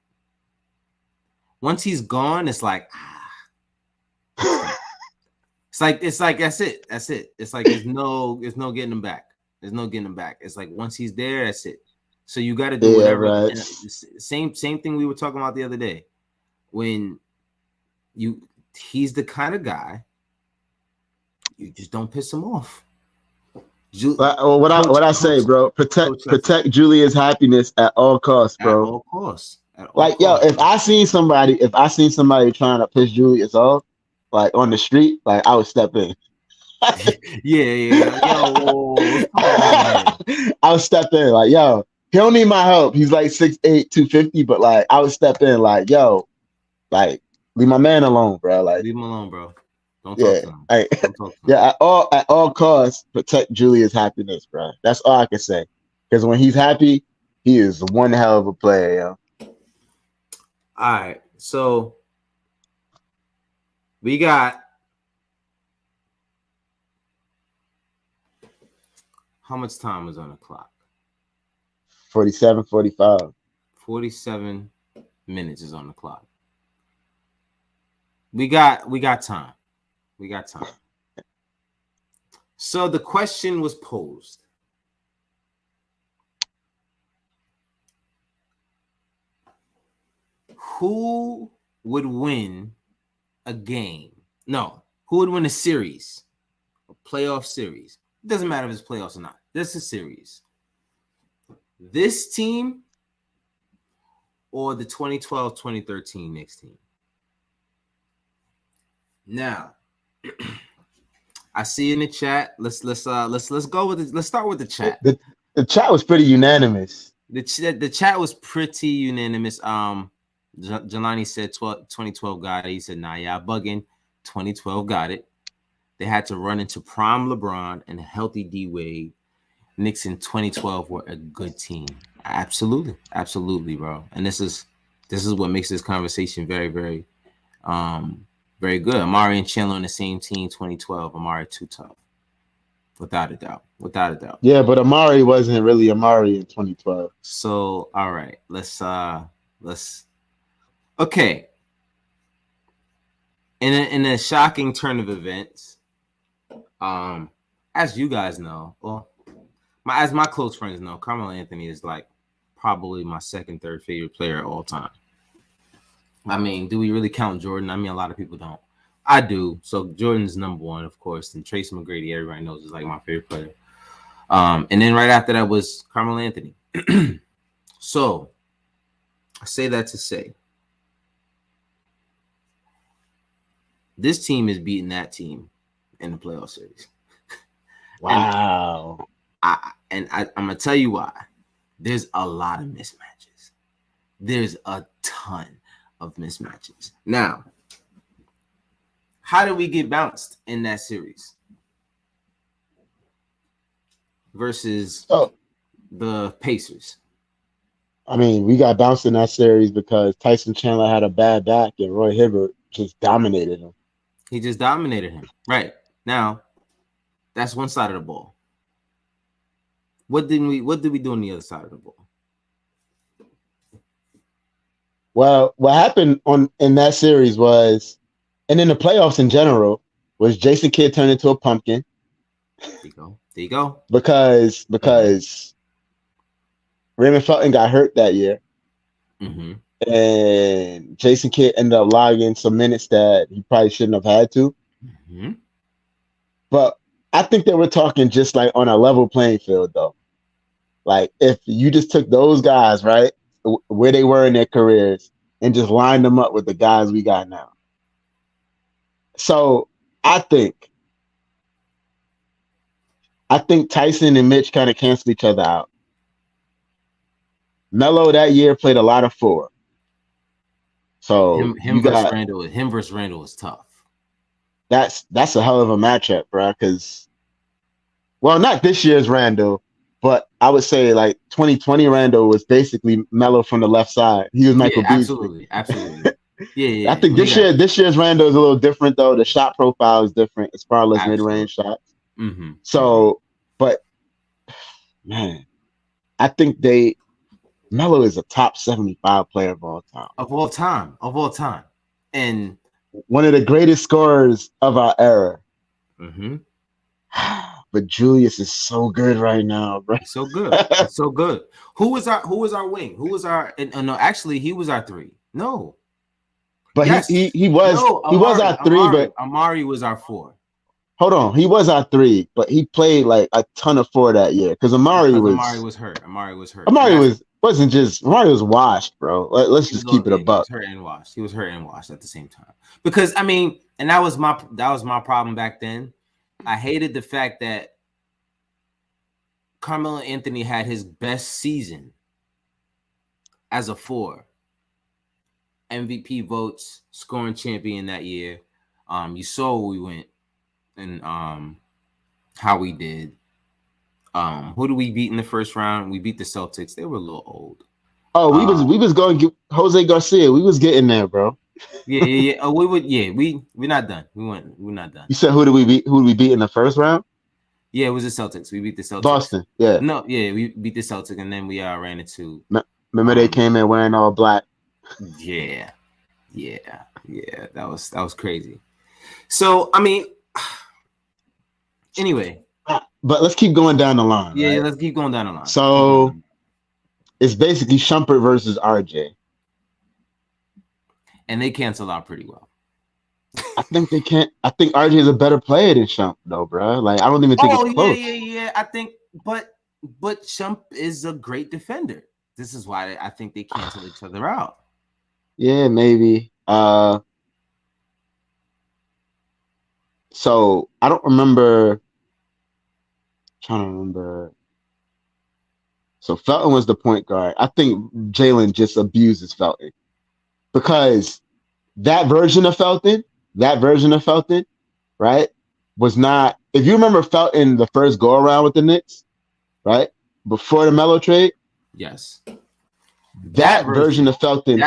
once he's gone, it's like it's like that's it. It's like there's no getting him back. There's no getting him back. It's like once he's there, that's it. So you got to do Yeah, whatever. right. And same thing we were talking about the other day. When he's the kind of guy you just don't piss him off. Well, what I Coach, what I coach, say, bro, coach protect Julia's happiness at all costs, at bro. all costs. At all Like, yo, costs. if I seen somebody trying to piss Julius off, like on the street, like I would step in. Yeah. Yo, what's going on here? I would step in, like, yo, he don't need my help. He's like 6'8", 250, but like I would step in, like, yo, like leave my man alone, bro. Like, Leave him alone, bro. Don't talk yeah, to him. like, Don't talk to him. yeah, at all costs, protect Julius' happiness, bro. That's all I can say. Because when he's happy, he is one hell of a player, yo. All right. So we got how much time is on the clock? 47, 45. 47 minutes is on the clock. We got time. We got time. So the question was posed. Who would win a game? No, who would win a series? A playoff series. It doesn't matter if it's playoffs or not. This is a series. This team or the 2012-2013 Knicks team. Now, I see in the chat. Let's go with it. Let's start with the chat. The chat was pretty unanimous. The chat was pretty unanimous. Jelani said 2012 got it. He said, nah, y'all bugging. 2012 got it. They had to run into prime LeBron and a healthy D Wade. Knicks in 2012 were a good team. Absolutely, bro. And this is what makes this conversation very, very, very good. Amari and Chandler on the same team, 2012. Amari too tough, without a doubt. Yeah, but Amari wasn't really Amari in 2012. So, all right, let's. Okay. In a shocking turn of events, as you guys know, well, as my close friends know, Carmelo Anthony is like probably my second, third favorite player of all time. I mean, do we really count Jordan? I mean, a lot of people don't. I do. So Jordan's number one, of course, and Tracy McGrady, everybody knows, is like my favorite player. And then right after that was Carmelo Anthony. So I say that to say this team is beating that team in the playoff series. Wow. I'm gonna tell you why. There's a lot of mismatches. There's a ton of mismatches. Now, how did we get bounced in that series versus the Pacers? I mean, we got bounced in that series because Tyson Chandler had a bad back and Roy Hibbert just dominated him. He just dominated him. Right. Now, that's one side of the ball. What did we do on the other side of the ball? Well, what happened in that series was, and in the playoffs in general, was Jason Kidd turned into a pumpkin There you go. There you go. because Mm-hmm. Raymond Felton got hurt that year, Mm-hmm. and Jason Kidd ended up logging some minutes that he probably shouldn't have had to. Mm-hmm. But I think that we're talking just like on a level playing field, though. Like if you just took those guys, right, where they were in their careers, and just lined them up with the guys we got now. So I think I think Tyson and Mitch kind of cancel each other out. Melo that year played a lot of four. So Him you versus got Randall. Him versus Randall is tough. that's a hell of a matchup, bro. Because well, not this year's Randall, but I would say like 2020 Randall was basically Melo from the left side. He was Yeah, Michael Beasley. absolutely, absolutely. Yeah, I yeah. think When he got this year's Randall is a little different though. The shot profile is different as far as mid range absolutely. shots. Mm-hmm. Mm-hmm. So, but man, I think Melo is a top 75 player of all time. Of all time, and One of the greatest scorers of our era. mm-hmm. But Julius is so good right now, bro. He's so good. He's so good. Who was our wing? Who was our? No, actually, he was our three. No, But yes, no. he was our three, but Amari was our four. hold on, he was our three, but he played like a ton of four that year because Because Amari was hurt. Amari was hurt, and Amari that's wasn't just Amari was washed, bro. Let's he was just keep it a yeah, he buck. was hurt and washed. He was hurt and washed at the same time. Because I mean, and that was my problem back then. I hated the fact that Carmelo Anthony had his best season as a four. MVP votes, scoring champion that year. You saw where we went and how we did. Who do we beat in the first round? We beat the Celtics. They were a little old. Oh, Uh, we was going to get Jose Garcia. We was getting there, bro. yeah. Oh, we're not done. We're not done. You said who did we beat in the first round? Yeah, it was the Celtics. We beat the Celtics. Boston. Yeah. No, yeah, we beat the Celtics, and then we ran into. Remember they came in wearing all black. Yeah. That was crazy. So I mean, anyway. But let's keep going down the line. Yeah, right? let's keep going down the line. So it's basically Shumpert versus RJ. And they canceled out pretty well. I think they can't. I think RJ is a better player than Shump, though, bro. Like I don't even think it's close. Yeah. I think, but Shump is a great defender. This is why I think they canceled each other out. Yeah, maybe. So I don't remember. Trying to remember. So Felton was the point guard. I think Jalen just abuses Felton because that version of Felton, right, was not. If you remember Felton, the first go around with the Knicks, right, before the Melo trade, yes, that version of Felton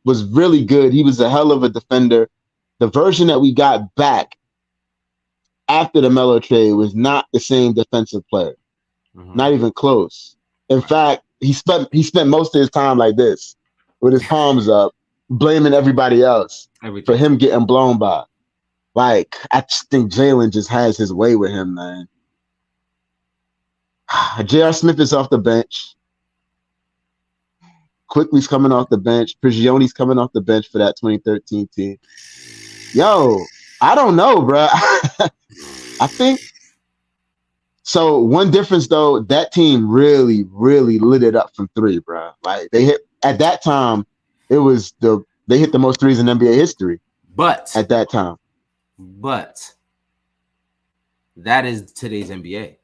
was really good. He was a hell of a defender. The version that we got back after the Melo trade was not the same defensive player, not even close. In fact, he spent most of his time like this, with his palms up, blaming everybody else for him getting blown by. Like I just think Jalen just has his way with him, man. J.R. Smith is off the bench. Quickly's coming off the bench. Prigione's coming off the bench for that 2013 team. Yo, I don't know, bro. I think so. One difference though, that team really, really lit it up from three, bro. Like they hit at that time, they hit the most threes in NBA history. But at that time, that is today's NBA.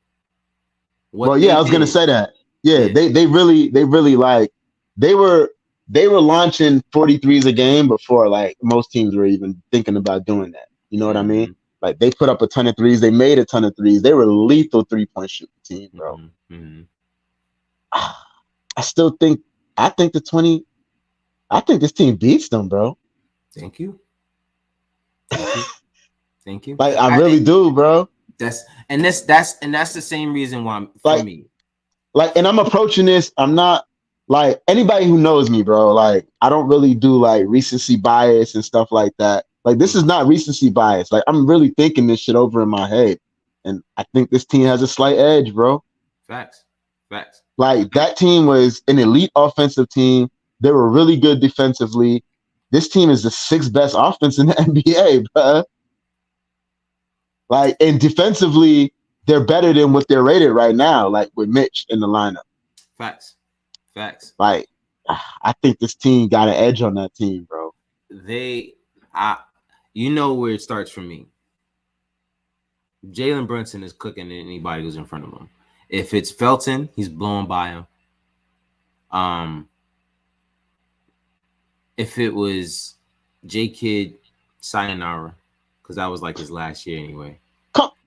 I was gonna say that. Yeah, they really like they were launching 43s a game before like most teams were even thinking about doing that. You know what I mean? Like they put up a ton of threes. They made a ton of threes. They were a lethal 3-point shooting team, bro. I still think this team beats them, bro. Thank you. Like I really do, bro. That's the same reason why for me. Like, and I'm approaching this. I'm not like anybody who knows me, bro, like I don't really do like recency bias and stuff like that. Like this is not recency bias. Like I'm really thinking this shit over in my head. And I think this team has a slight edge, bro. Facts. Facts. Like that team was an elite offensive team. They were really good defensively. This team is the sixth best offense in the NBA, bro. Like, and defensively, they're better than what they're rated right now, like with Mitch in the lineup. Facts. Facts. Like, I think this team got an edge on that team, bro. You know where it starts for me. Jalen Brunson is cooking anybody who's in front of him. If it's Felton, he's blowing by him. If it was J Kid, sayonara, because that was like his last year anyway.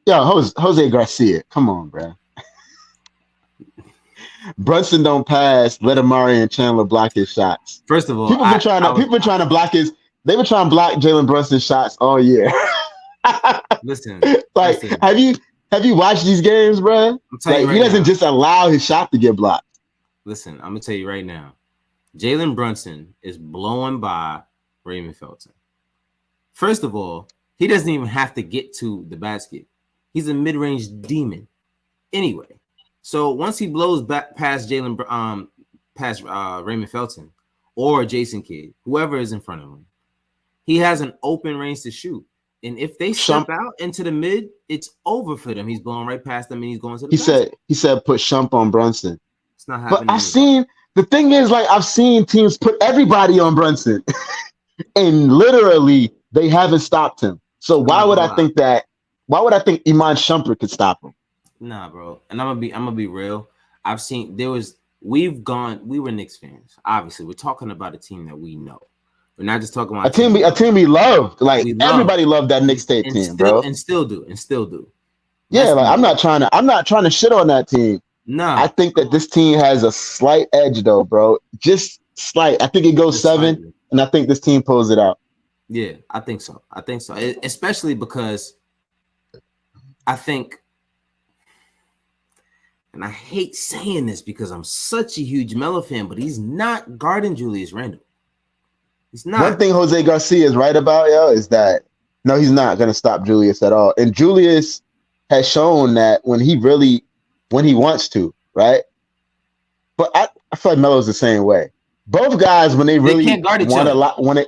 Jose Garcia, come on, bro. Brunson don't pass. Let Amari and Chandler block his shots. First of all, people been trying to block his. They've been trying to block Jalen Brunson's shots all year. listen, have you watched these games, bro? Like he doesn't just allow his shot to get blocked. Listen, I'm gonna tell you right now, Jalen Brunson is blowing by Raymond Felton. First of all, he doesn't even have to get to the basket. He's a mid-range demon, anyway. So once he blows back past Raymond Felton or Jason Kidd, whoever is in front of him, he has an open range to shoot. And if they step out into the mid, it's over for them. He's blowing right past them and he's going to the basket. He said put Shump on Brunson. It's not happening. But the thing is, like, I've seen teams put everybody on Brunson. And literally they haven't stopped him. So why would I think Iman Shumpert could stop him? Nah, bro. And I'm gonna be real. We were Knicks fans. Obviously, we're talking about a team that we know. We're not just talking about a team we loved. Like everybody loved that Knicks State team, bro. And still do. Yeah, like I'm not trying to shit on that team. No. I think that this team has a slight edge though, bro. Just slight. I think it goes 7, and I think this team pulls it out. Yeah, I think so. Especially because I think, and I hate saying this because I'm such a huge Melo fan, but he's not guarding Julius Randle. He's not. One thing Jose Garcia is right about, yo, is that no, he's not going to stop Julius at all. And Julius has shown that when he wants to, right? But I feel like Melo's the same way. Both guys, when they really want a lot, I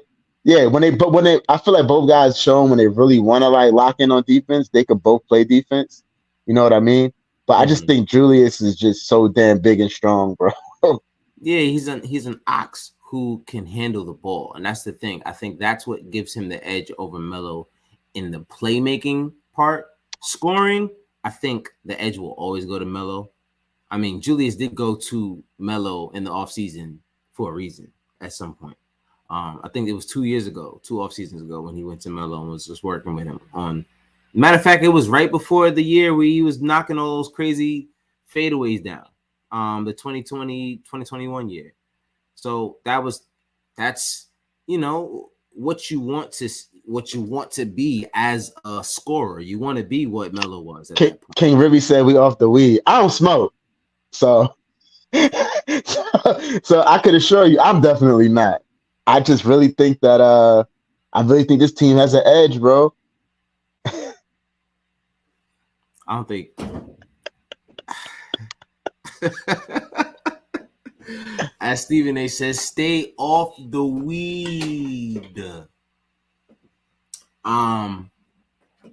feel like both guys shown when they really want to like lock in on defense, they could both play defense. You know what I mean? But I just think Julius is just so damn big and strong, bro. Yeah, he's an ox who can handle the ball, and that's the thing. I think that's what gives him the edge over Melo in the playmaking part. Scoring, I think the edge will always go to Melo. I mean, Julius did go to Melo in the offseason for a reason at some point. I think it was 2 off seasons ago, when he went to Melo and was just working with him on. Matter of fact, it was right before the year where he was knocking all those crazy fadeaways down. The 2020-2021 year. So that's what you want to be as a scorer. You want to be what Melo was. King Ribby said we off the weed. I don't smoke, so I could assure you, I'm definitely not. I just really think that I really think this team has an edge, bro. I don't think. As Stephen A says, stay off the weed. Nah,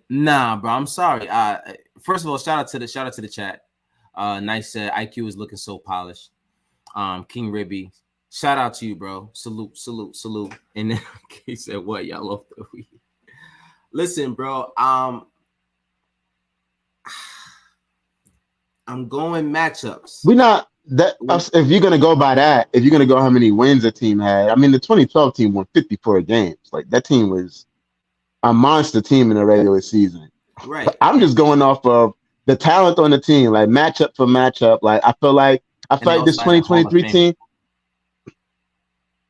bro. I'm sorry. First of all, shout out to the chat. Nice said IQ is looking so polished. King Ribby, shout out to you, bro. Salute. And then he said, "What, y'all off the weed?" Listen, bro. I'm going matchups. We're not that. If you're gonna go by that, if you're gonna go how many wins a team had, I mean, the 2012 team won 54 games. Like that team was a monster team in the regular season. Right. But I'm just going off of the talent on the team, like matchup for matchup. Like I feel like this 2023 team.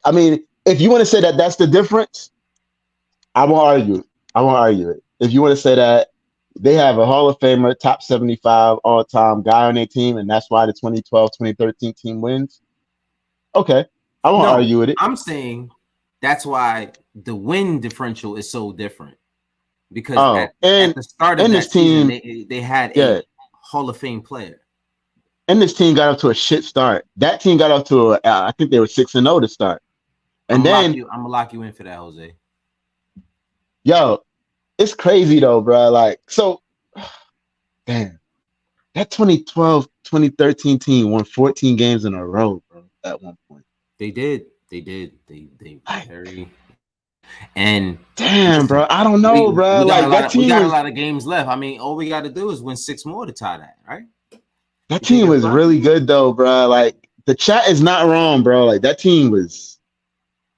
I mean, if you want to say that that's the difference, I won't argue it. If you want to say that they have a Hall of Famer, top 75 all-time guy on their team, and that's why the 2012-2013 team wins, Okay, I won't argue with it. I'm saying that's why the win differential is so different. Because at the start of that this team, season, they had a Hall of Fame player. And this team got off to a shit start. That team got off to I think they were 6-0 to start. And I'm gonna lock you in for that, Jose. Yo, it's crazy though, bro. Like, so damn. That 2012, 2013 team won 14 games in a row, bro, at one point. They did. They very. And damn, bro, I don't know, bro. Like that team, we got a lot of games left. I mean, all we got to do is win 6 more to tie that, right? That team was really good, though, bro. Like the chat is not wrong, bro. Like that team was.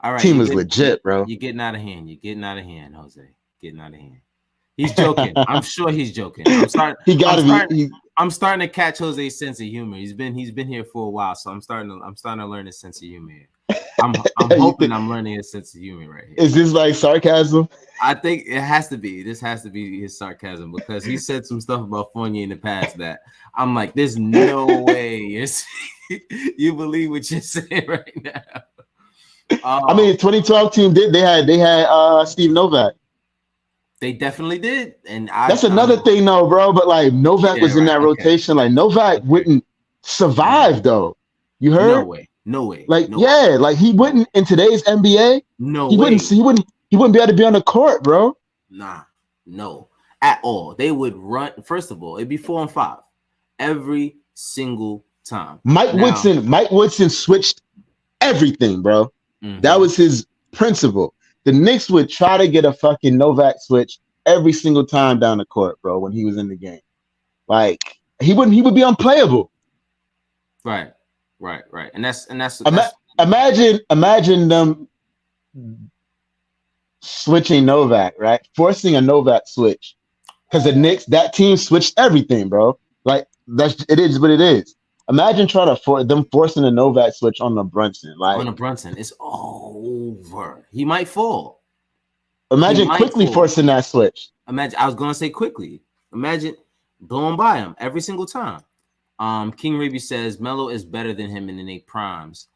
All right, team was legit, bro. You're getting out of hand. You're getting out of hand, Jose. Getting out of hand. He's joking. I'm sure he's joking. I'm starting to catch Jose's sense of humor. He's been here for a while, so I'm starting to learn his sense of humor. I'm hoping I'm learning his sense of humor right here. Is this like sarcasm? I think it has to be. This has to be his sarcasm because he said some stuff about Fournier in the past that I'm like, there's no way you believe what you're saying right now. I mean, the 2012 team did. They had Steve Novak. They definitely did, and that's another thing, though, bro. But like Novak was in that rotation. Like Novak wouldn't survive, though. You heard? No way. Like like he wouldn't in today's NBA. He wouldn't be able to be on the court, bro. Nah, no, at all. They would run. First of all, it'd be 4-5 every single time. Mike Woodson switched everything, bro. Mm-hmm. That was his principle. The Knicks would try to get a fucking Novak switch every single time down the court, bro, when he was in the game. Like he would be unplayable. Right. And that's imagine them switching Novak, right? Forcing a Novak switch. Because the Knicks, that team switched everything, bro. Like it is what it is. Imagine trying to forcing a Novak switch on the Brunson. Like on a Brunson, it's over. He might fall. Imagine quickly forcing that switch. I was gonna say quickly. Imagine blowing by him every single time. King Raby says Melo is better than him in the Knicks primes,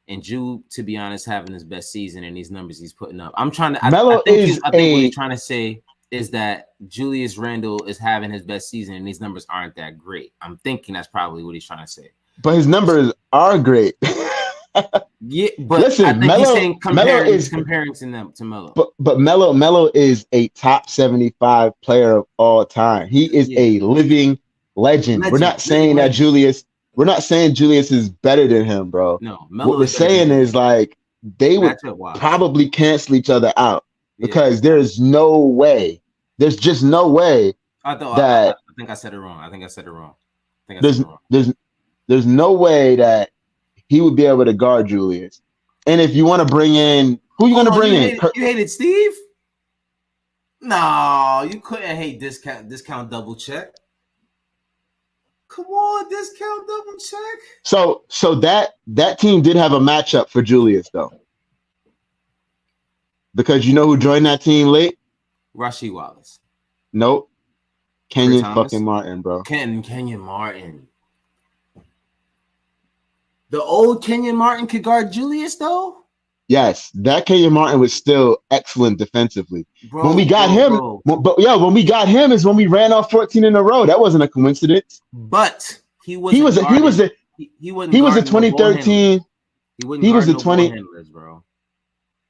and Drew, to be honest, having his best season and these numbers he's putting up. I'm trying to. I think what he's trying to say is that Julius Randle is having his best season and these numbers aren't that great. I'm thinking that's probably what he's trying to say. But his numbers are great. Yeah, but listen, I think he's saying comparing them to Melo. But Melo is a top 75 player of all time. He is a living legend. We're not saying that Julius is better than him, bro. No, what we're saying is like they would probably cancel each other out because there's no way. There's just no way. I think I said it wrong. There's no way that he would be able to guard Julius. And if you want to bring in, who are you going to bring in? You hated Steve? No, you couldn't hate discount double check. Come on, discount double check. So that team did have a matchup for Julius though. Because you know who joined that team late? Rasheed Wallace. Nope. Kenyon fucking Martin, bro. Kenyon Martin. The old Kenyon Martin could guard Julius, though? Yes, that Kenyon Martin was still excellent defensively. When we got him is when we ran off 14 in a row. That wasn't a coincidence. But he was a 2013. He was a 20 handlers, bro.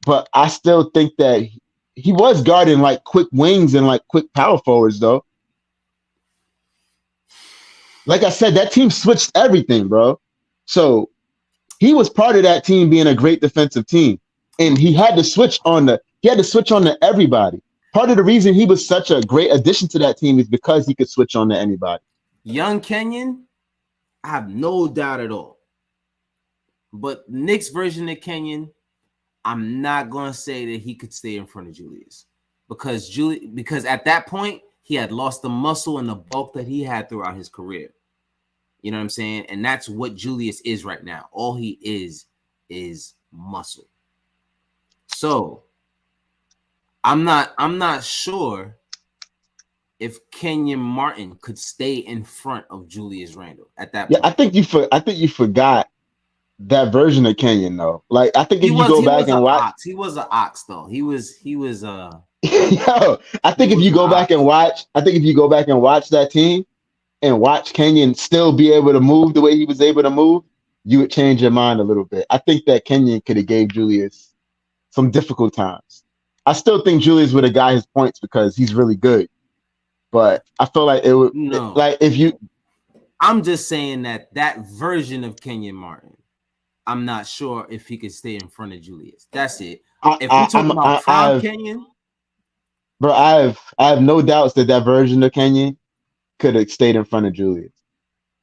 But I still think that he was guarding like quick wings and like quick power forwards, though. Like I said, that team switched everything, bro. So he was part of that team being a great defensive team, and he had to switch on to everybody. Part of the reason he was such a great addition to that team is because he could switch on to anybody. Young Kenyon, I have no doubt at all. But Knicks version of Kenyon, I'm not gonna say that he could stay in front of Julius because at that point he had lost the muscle and the bulk that he had throughout his career. You know what I'm saying? And that's what Julius is right now. All he is muscle. So I'm not sure if Kenyon Martin could stay in front of Julius Randle at that point. Yeah, I think you forgot that version of Kenyon though. Like I think if you go he back was an and watch, ox. He was an ox though. He was yo, I he think if was you an go back ox. and watch, I think if you go back and watch that team and watch Kenyon still be able to move the way he was able to move, you would change your mind a little bit. I think that Kenyon could have gave Julius some difficult times. I still think Julius would have got his points because he's really good. But I feel like it would No. like if you I'm just saying that version of Kenyon Martin, I'm not sure if he could stay in front of Julius. That's it. If we're talking about prime I've Kenyon, bro, I have no doubts that that version of Kenyon could have stayed in front of Julius.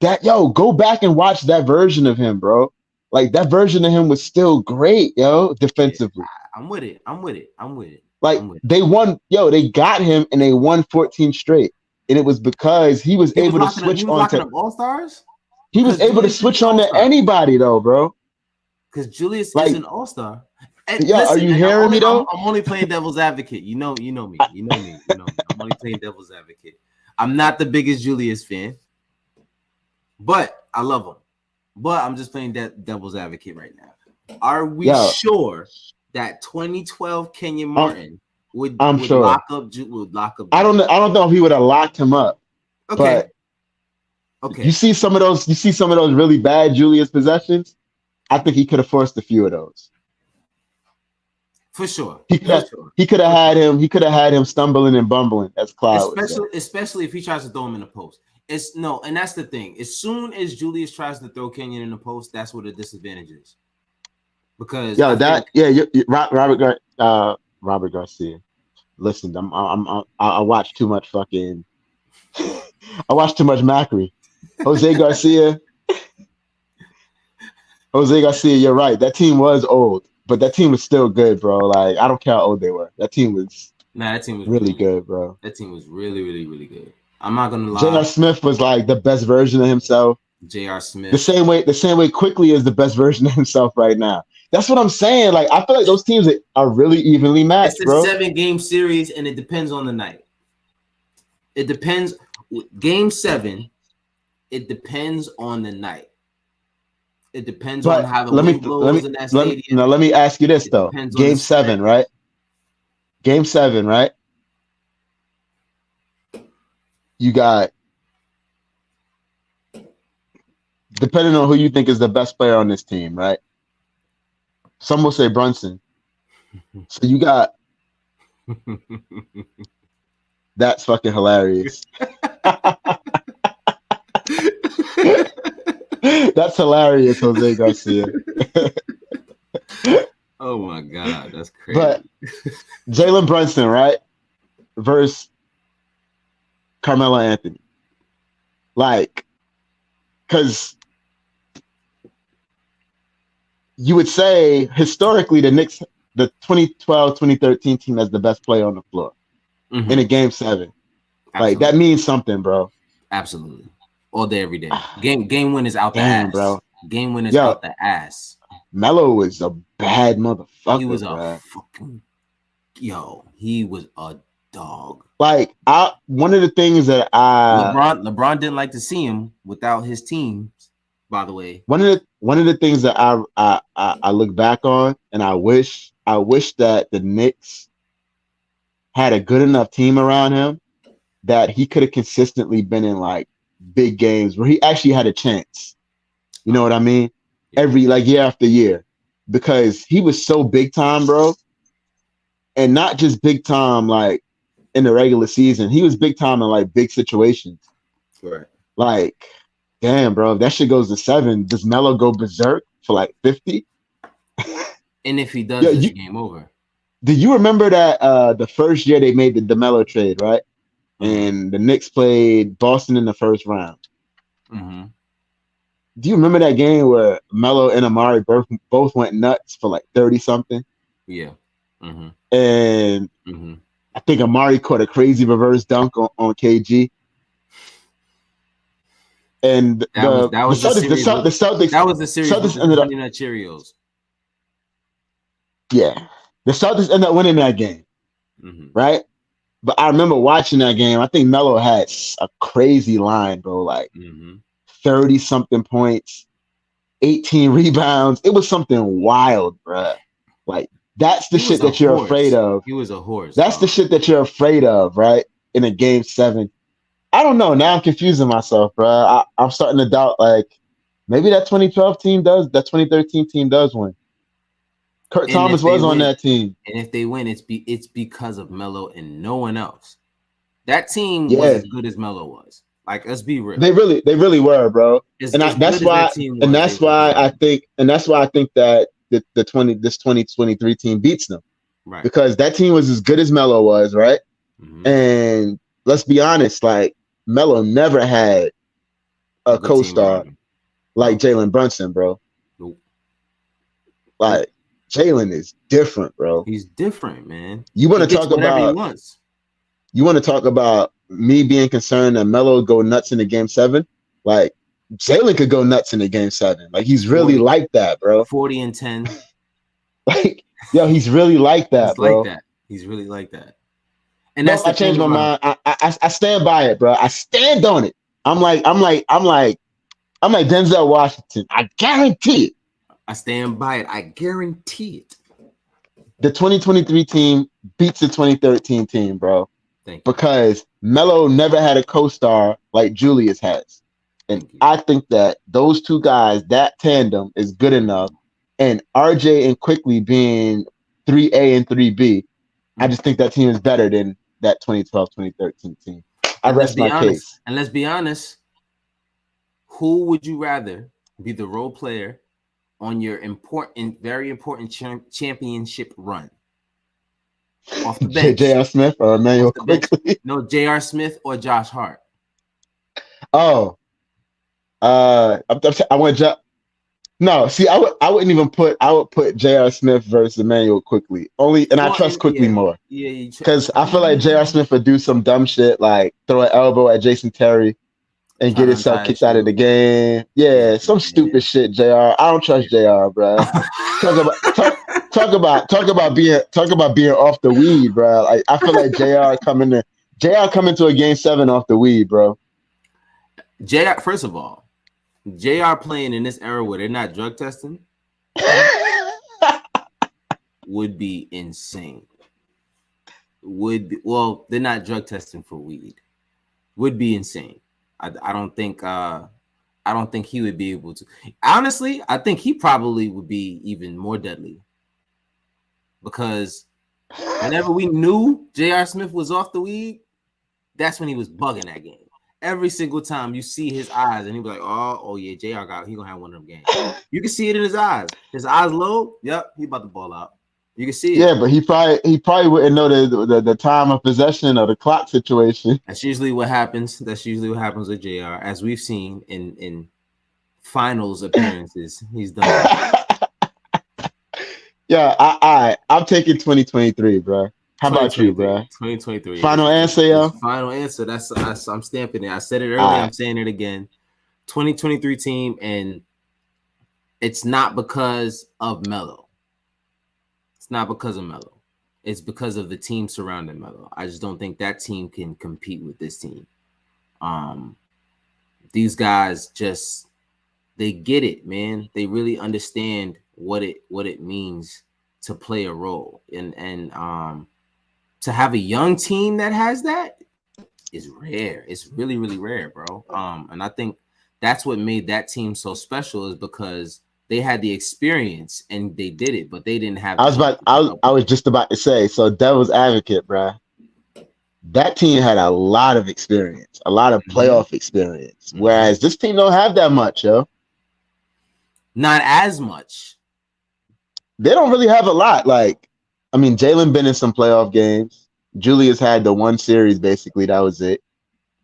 That yo, go back and watch that version of him, bro. Like that version of him was still great, yo, yeah, defensively. I'm with it. I'm with it. I'm with it. Like I'm with it. they won, yo, they got him and they won 14 straight. And it was because he was able to He switch was on locking to up all stars he was because able to Julius is switch an on all to star. anybody though, bro. Because Julius is Like, an all star. And yo, are listen, you and hearing me I'm though? only playing devil's advocate. You know me. You know me. You know me. I'm only playing devil's advocate. I'm not the biggest Julius fan, but I love him. But I'm just playing devil's advocate right now. Are we Yo, sure that 2012 Kenyon Martin would I'm sure. lock up I don't know if he would have locked him up, Okay. but Okay. you see some of those really bad Julius possessions. I think he could have forced a few of those. For sure. He could have had him stumbling and bumbling, as Cloud would say. Especially if he tries to throw him in the post. And that's the thing. As soon as Julius tries to throw Kenyon in the post, that's where the disadvantage is. Because Robert Garcia. Listen, I watch too much fucking. I watch too much Macri. Jose Garcia. You're right. That team was old, but that team was still good, bro. Like I don't care how old they were. That team was really good, bro. That team was really, really, really good. I'm not gonna lie. J.R. Smith was like the best version of himself. J.R. Smith. The same way Quickly is the best version of himself right now. That's what I'm saying. Like I feel like those teams are really evenly matched, it's a bro. 7-game series, and it depends on the night. It depends. Game 7. It depends on the night. It depends on how the wind blows in that stadium. Let me ask you this though. Game 7, right? Game 7, right? You got, depending on who you think is the best player on this team, right? Some will say Brunson. So you got, that's fucking hilarious. That's hilarious, Jose Garcia. Oh my God, that's crazy. But Jalen Brunson, right? Versus Carmelo Anthony. Like, because you would say historically the Knicks, the 2012-2013 team has the best player on the floor in a game 7. Absolutely. Like that means something, bro. Absolutely. All day, every day. Game win is out the ass, bro. Game win is out the ass. Melo was a bad motherfucker. He was bro. He was a dog. Like one of the things that LeBron didn't like to see him without his teams. By the way, one of the things that I look back on, and I wish that the Knicks had a good enough team around him that he could have consistently been in like big games where he actually had a chance. You know what I mean? Every year after year, because he was so big time, bro, and not just big time like in the regular season. He was big time in like big situations. Right. Like, damn, bro, if that shit goes to 7, does Melo go berserk for like 50? And if he does, it's game over. Do you remember that the first year they made the Melo trade, right? And the Knicks played Boston in the first round. Mm-hmm. Do you remember that game where Melo and Amari both went nuts for like 30 something? Yeah. Mm-hmm. And I think Amari caught a crazy reverse dunk on KG. And the Celtics ended up winning at Cheerios. Yeah, the Celtics ended up winning that game, right? But I remember watching that game. I think Melo had a crazy line, bro, like 30 something points. 18 rebounds. It was something wild, bro. Like that's the He was shit a that you're afraid horse. of. He was a horse, That's the dog. shit that you're afraid of, right? In a game 7. I don't know. Now I'm confusing myself, bro. I'm starting to doubt, like, maybe that 2012 team does, that 2013 team does win. Kurt And Thomas if they was on win, that team. and if they win, it's because of Melo and no one else. That team was Yeah, as good as Melo was. Like, let's be real. they really were, bro. And As that's good as that why, team was, they was I good. think, that this 2023 team beats them Right. because that team was as good as Melo was, right? Mm-hmm. And let's be honest, like Melo never had A a good team co-star around him. like No. Jalen Brunson, bro. Nope. Like Jalen is different, bro. He's different, man. You He want to gets talk whatever he about wants. me being concerned that Melo go nuts in the game 7? Like Jalen could go nuts in the game 7. Like he's really 40, like that, bro. 40 and 10. Like, yo, he's really like that, He's like bro. that. He's really like that. And No, that's I the changed thing my about mind. I stand by it, bro. I stand on it. I'm like Denzel Washington. I guarantee it. I stand by it. I guarantee it. The 2023 team beats the 2013 team, bro. Thank you. Because Melo never had a co-star like Julius has. And I think that those two guys, that tandem is good enough. And RJ and Quickly being 3A and 3B, I just think that team is better than that 2012-2013 team. I And let's rest be my honest. case. And let's be honest. Who would you rather be the role player on your very important championship run? Off the bench. J.R. Smith or Emmanuel Quickly? No, J.R. Smith or Josh Hart. Oh. I want No, see, I wouldn't even put J.R. Smith versus Emmanuel Quickly. I trust Quickly more. Yeah, because I feel like J.R. Smith would do some dumb shit like throw an elbow at Jason Terry and get himself kicked out of the game. Yeah, some stupid shit, JR. I don't trust JR, bro. talk about being off the weed, bro. Like I feel like JR coming to a game 7 off the weed, bro. JR, first of all, JR playing in this era where they're not drug testing would be insane. They're not drug testing for weed. Would be insane. I don't think he would be able to. Honestly, I think he probably would be even more deadly. Because whenever we knew J.R. Smith was off the weed, that's when he was bugging that game. Every single time you see his eyes, and he be like, "Oh yeah, JR he gonna have one of them games." You can see it in his eyes. His eyes low. Yep, he about to ball out. You can see it. Yeah, but he probably wouldn't know the time of possession or the clock situation. That's usually what happens. With JR, as we've seen in finals appearances. He's done that. Yeah, I'm taking 2023, bro. How about you, bro? 2023. Final answer, yo. Final answer. That's I'm stamping it. I said it earlier. I'm saying it again. 2023 team, and it's not because of Melo. It's not because of Melo. It's because of the team surrounding Melo. I just don't think that team can compete with this team. These guys they get it, man. They really understand what it means to play a role, and to have a young team that has that is rare. It's really, really rare, bro. And I think that's what made that team so special is because they had the experience and they did it, but they didn't have. I was just about to say. So devil's advocate, bro. That team had a lot of experience, a lot of playoff experience, whereas this team don't have that much, yo. Not as much. They don't really have a lot. Like, I mean, Jalen been in some playoff games. Julius had the one series, basically. That was it.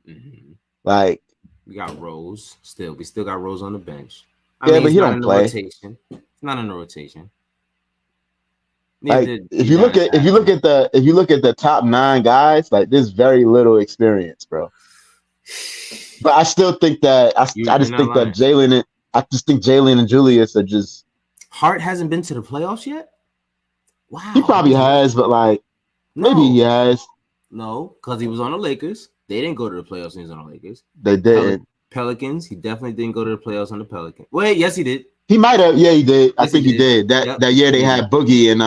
Mm-hmm. Like, we got Rose still. We still got Rose on the bench. I mean, but he don't play. Rotation. It's not in the rotation. Like, if you look at the top 9 guys, like there's very little experience, bro. But I still think that I just think Jalen and Julius are just. Hart hasn't been to the playoffs yet. Wow, he probably has, but like maybe he has. No, because he was on the Lakers. They didn't go to the playoffs when he was on the Lakers. They didn't. Pelicans. He definitely didn't go to the playoffs on the Pelicans. Wait, yes, he did. He might have. Yeah, he did. I Yes, he think he did. did. That Yep. that year they had Boogie and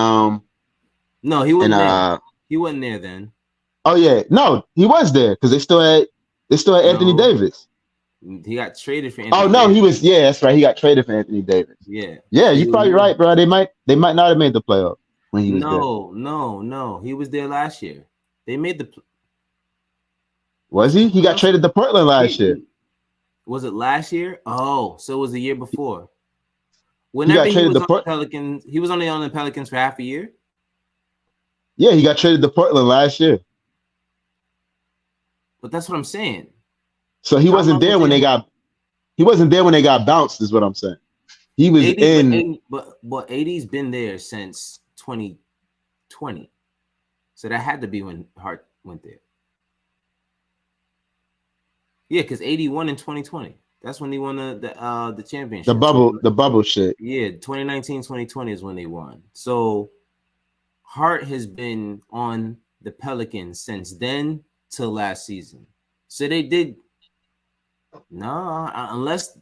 No, he wasn't there. He wasn't there then. Oh yeah, no, he was there because they still had Anthony No, Davis. he got traded for Oh Anthony no, Davis. he was. Yeah, that's right. He got traded for Anthony Davis. Yeah. Yeah, So you're probably right, bro. They might not have made the playoffs when he was there. No. He was there last year. They made the. Was he? He got traded to Portland last year. Was it last year? Oh, so it was the year before. He Whenever got he traded was to on the Pelicans, he was only on the Pelicans for half a year. Yeah, he got traded to Portland last year. But that's what I'm saying. So he wasn't there when they got. He wasn't there when they got bounced. Is what I'm saying. He was in. But AD's been there since 2020, so that had to be when Hart went there. Yeah, because AD won in 2020. That's when he won the championship. The bubble shit. Yeah, 2019, 2020 is when they won. So Hart has been on the Pelicans since then till last season. So they did unless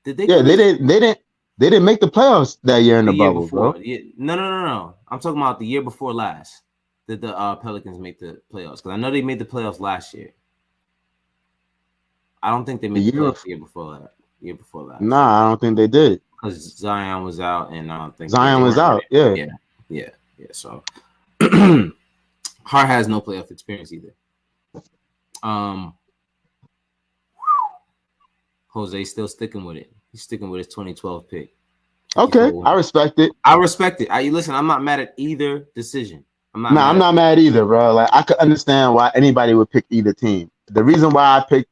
did they? Yeah, they didn't make the playoffs that year in the bubble, before. bro. Yeah, no. I'm talking about the year before last. Did the Pelicans make the playoffs? Because I know they made the playoffs last year. I don't think they made the playoffs the year before that. Year before last. Nah, I don't think they did. Because Zion was out, and I don't think Zion was out. Yeah. So Hart has no playoff experience either. Jose's still sticking with it. He's sticking with his 2012 pick. Okay, I respect it. Listen, I'm not mad at either decision. I'm not mad either, bro. Like I could understand why anybody would pick either team. The reason why I picked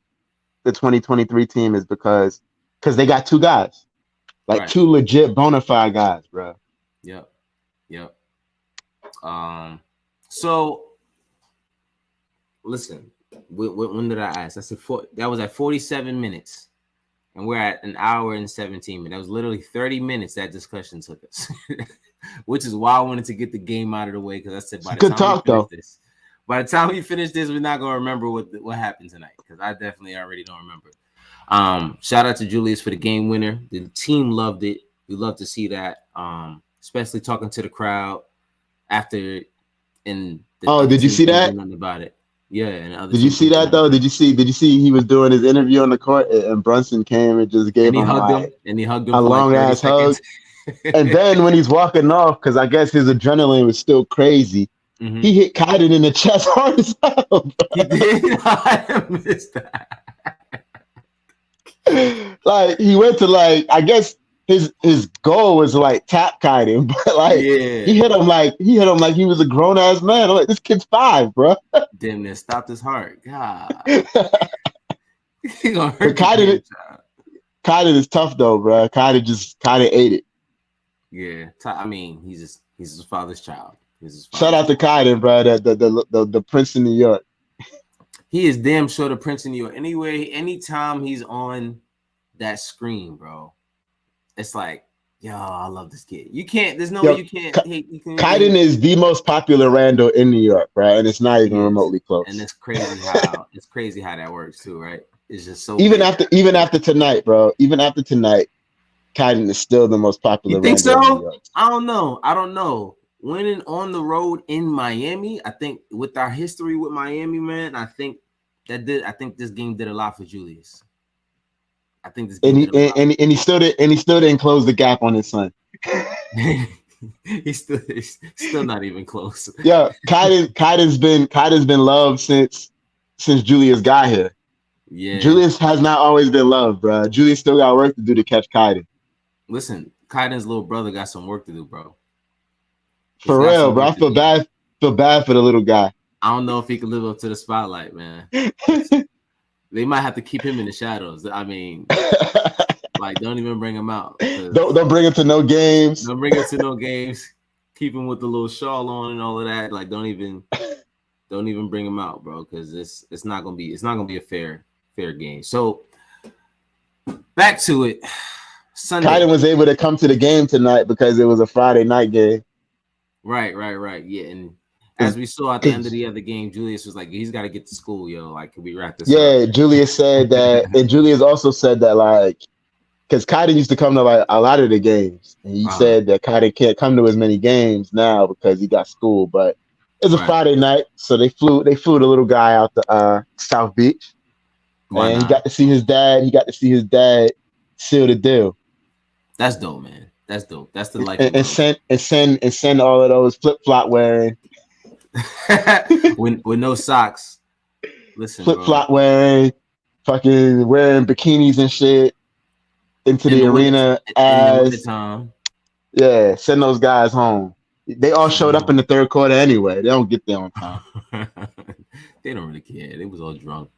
the 2023 team is because they got two guys, two legit bona fide guys, bro. Yep. So listen, when did I ask? I said that was at 47 minutes, and we're at an hour and 17 minutes. That was literally 30 minutes that discussion took us, which is why I wanted to get the game out of the way because I said by the time we finish this, we're not gonna remember what happened tonight because I definitely already don't remember. Shout out to Julius for the game winner. The team loved it. We love to see that, especially talking to the crowd after. Did you see that? About it. Yeah. And did you see that though? Did you see he was doing his interview on the court and Brunson came and just gave him a long ass hug. And then when he's walking off, because I guess his adrenaline was still crazy, he hit Kyden in the chest hard as hell. Bro. He did. I missed that. Like he went to I guess his goal was tap Kyden, but he hit him like he was a grown ass man. I'm like, this kid's 5, bro. Damn, that stopped his heart. God. Kyden is tough though, bro. Kyden ate it. Yeah, I mean, he's his father's child. Shout out to Kyden, bro. The Prince of New York. He is damn sure the Prince of New York. Anyway, anytime he's on that screen, bro, it's like, yo, I love this kid. You can't. There's no way you can't. Kyden is the most popular Randall in New York, right? And it's not even remotely close. And it's crazy how that works too, right? It's just so even after tonight, bro. Even after tonight, Kyden is still the most popular. You think so? In New York. I don't know. Winning on the road in Miami, I think with our history with Miami, man, I think this game did a lot for Julius. I think this game he still didn't close the gap on his son. he's still not even close. Yeah, Kyden's been loved since Julius got here. Yeah, Julius has not always been loved, bro. Julius still got work to do to catch Kyden. Listen, Kyden's little brother got some work to do, bro. For real, bro. I feel bad for the little guy. I don't know if he can live up to the spotlight, man. They might have to keep him in the shadows. I mean, don't even bring him out. Don't bring him to no games. Don't bring him to no games. Keep him with the little shawl on and all of that. Don't even bring him out, bro, because it's not gonna be a fair game. So back to it. Sunday. Kyden was able to come to the game tonight because it was a Friday night game. Right. Yeah, and as we saw at the end of the other game, Julius was like, he's got to get to school, yo. Can we wrap this up? Yeah, Julius said that, and Julius also said that, because Kyden used to come to like a lot of the games, and he said that Kyden can't come to as many games now because he got school. But it's a Friday night, so they flew the little guy out to South Beach, and he got to see his dad. He got to see his dad seal the deal. That's dope, man. That's dope. That's the life. And send all of those flip flop wearing with no socks. Listen, flip flop wearing, fucking wearing bikinis and shit into the arena as yeah. Send those guys home. They all showed up in the third quarter anyway. They don't get there on time. They don't really care. They was all drunk.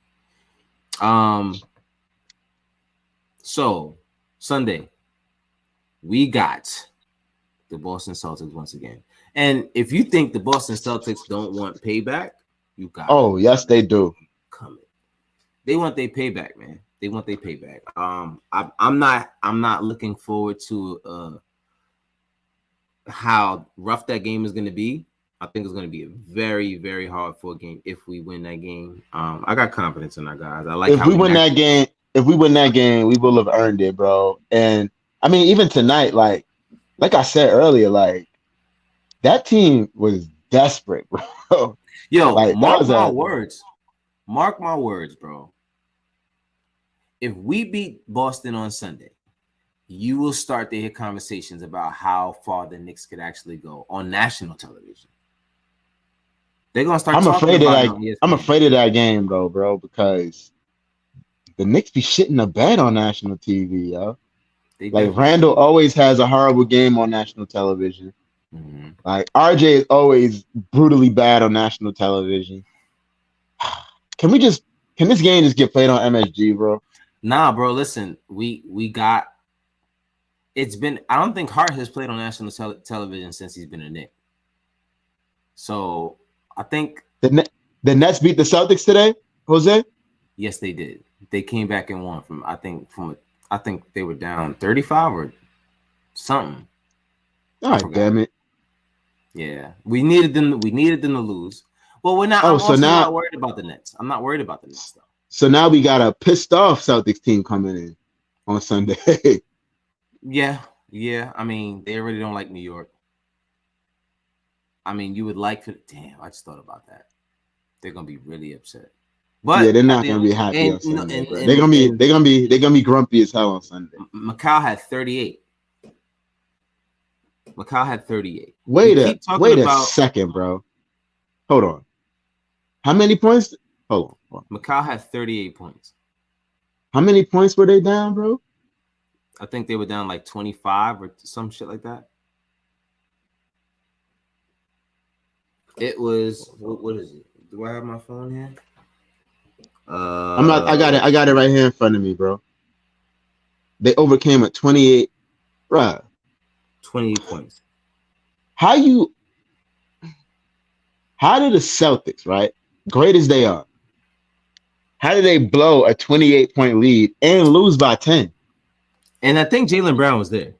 So Sunday, we got the Boston Celtics once again. And if you think the Boston Celtics don't want payback, you got yes, they do. Coming. They want their payback, man. They want their payback. I'm not looking forward to how rough that game is going to be. I think it's going to be a very, very hard fought game if we win that game. I got confidence in our guys. I like if we win that game. If we win that game, we will have earned it, bro. And I mean, even tonight, like I said earlier, like that team was desperate, bro. Yo, like, mark my words. Mark my words, bro. If we beat Boston on Sunday, you will start to hear conversations about how far the Knicks could actually go on national television. They're gonna start. I'm afraid of that game, though, bro, because the Knicks be shitting the bed on national TV, yo. Like Randall always has a horrible game on national television. Mm-hmm. Like RJ is always brutally bad on national television. Can this game just get played on MSG, bro? Nah, bro. Listen, we got. It's been. I don't think Hart has played on national television since he's been a Knick. So I think the Nets beat the Celtics today, Jose. Yes, they did. They came back and won I think they were down 35 or something. All right, damn it. Yeah, we needed them to lose. Well, we're not. I'm not worried about the Nets. I'm not worried about the Nets though. So now we got a pissed off Celtics team coming in on Sunday. Yeah. I mean, they really don't like New York. I mean, you would like to. Damn, I just thought about that. They're gonna be really upset. But yeah, they're not gonna be happy on Sunday. They're gonna be grumpy as hell on Sunday. Macau had 38. Wait a second, bro. Hold on. How many points? Hold on. Macau had 38 points. How many points were they down, bro? I think they were down like 25 or some shit like that. It was what is it? Do I have my phone here? I got it right here in front of me, bro. They overcame at 28, right? 28 points. How did the Celtics, right? Great as they are, how did they blow a 28-point lead and lose by 10? And I think Jaylen Brown was there.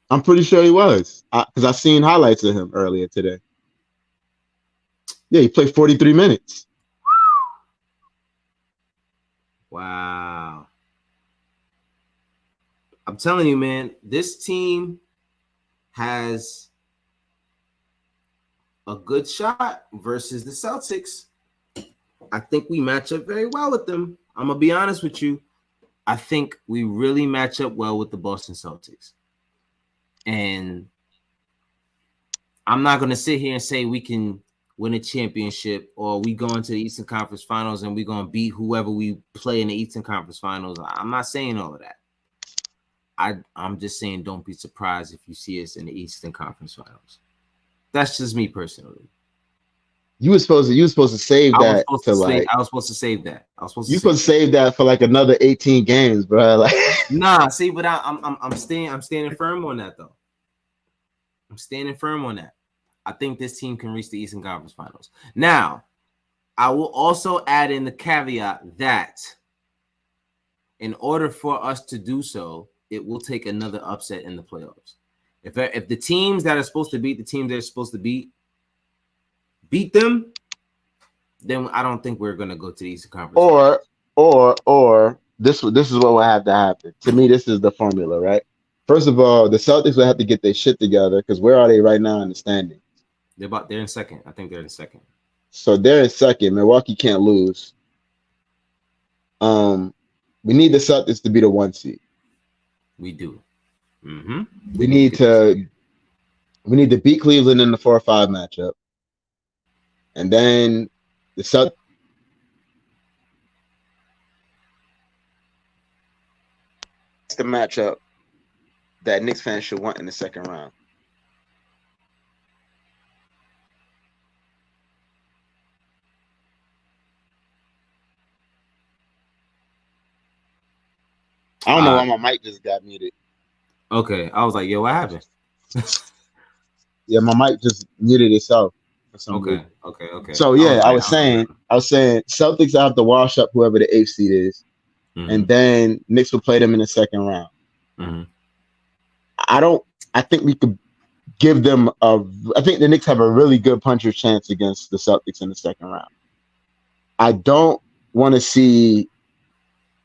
I'm pretty sure he was, because I seen highlights of him earlier today. Yeah, he played 43 minutes. Wow. I'm telling you, man, this team has a good shot versus the Celtics. I think we match up very well with them. I'm going to be honest with you. I think we really match up well with the Boston Celtics. And I'm not going to sit here and say we can win a championship or we go into the Eastern Conference Finals and we're going to beat whoever we play in the Eastern Conference Finals. I'm not saying all of that. I'm just saying don't be surprised if you see us in the Eastern Conference Finals. That's just me personally. You were supposed to save that I was supposed to save that. You supposed to save that for like another 18 games, bro. Like nah, see, but I'm standing firm on that though. I'm standing firm on that. I think this team can reach the Eastern Conference Finals. Now, I will also add in the caveat that in order for us to do so, it will take another upset in the playoffs. If the teams that are supposed to beat the teams they're supposed to beat them, then I don't think we're gonna go to the Eastern Conference. Or this is what will have to happen. To me, this is the formula, right? First of all, the Celtics will have to get their shit together because where are they right now in the standing? They're in second. I think they're in second. So they're in second. Milwaukee can't lose. We need the Celtics to be the 1 seed. We do. Mm-hmm. We need to beat Cleveland in the 4-5 matchup, and then the Celtics. The matchup that Knicks fans should want in the second round. I don't know why my mic just got muted. Okay, I was like, "Yo, what happened?" Yeah, my mic just muted itself for some reason. Okay. So yeah, I was saying Celtics have to wash up whoever the 8th seed is, and then Knicks will play them in the second round. Mm-hmm. I think we could give them I think the Knicks have a really good puncher's chance against the Celtics in the second round. I don't want to see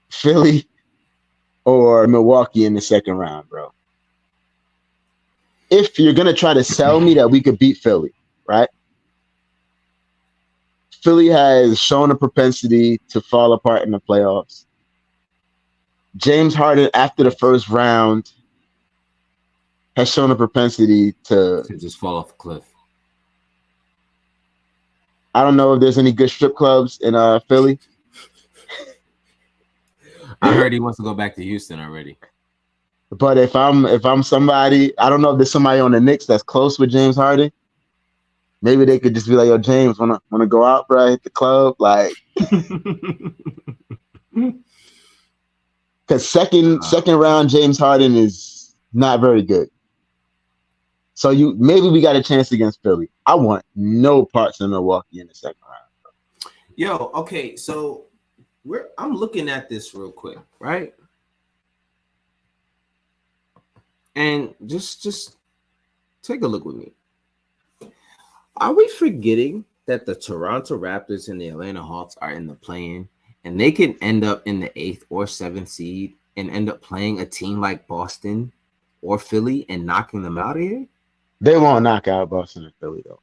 Philly or Milwaukee in the second round, bro. If you're going to try to sell me that we could beat Philly, right? Philly has shown a propensity to fall apart in the playoffs. James Harden, after the first round, has shown a propensity to just fall off a cliff. I don't know if there's any good strip clubs in Philly. I heard he wants to go back to Houston already. But if I'm somebody, I don't know if there's somebody on the Knicks that's close with James Harden. Maybe they could just be like, "Yo, James, wanna go out, bro? Hit the club, like." Because second round James Harden is not very good. So maybe we got a chance against Philly. I want no parts of Milwaukee in the second round. Yo, okay, so I'm looking at this real quick, right? And just take a look with me. Are we forgetting that the Toronto Raptors and the Atlanta Hawks are in the play-in, and they can end up in the 8th or 7th seed and end up playing a team like Boston or Philly and knocking them out of here? They won't knock out Boston and Philly, though.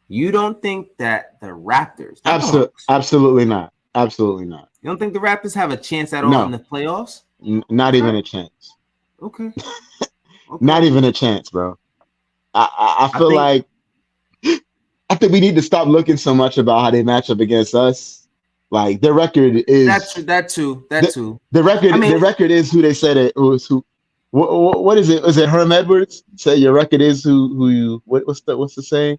You don't think that the Raptors... Absolutely not. Absolutely not. You don't think the Raptors have a chance at all in the playoffs? Not even a chance. Okay. Not even a chance, bro. I feel like I think we need to stop looking so much about how they match up against us. Like their record is that too. The record is who they said it was. Who? What is it? Is it Herm Edwards? Say your record is who you. What's the saying?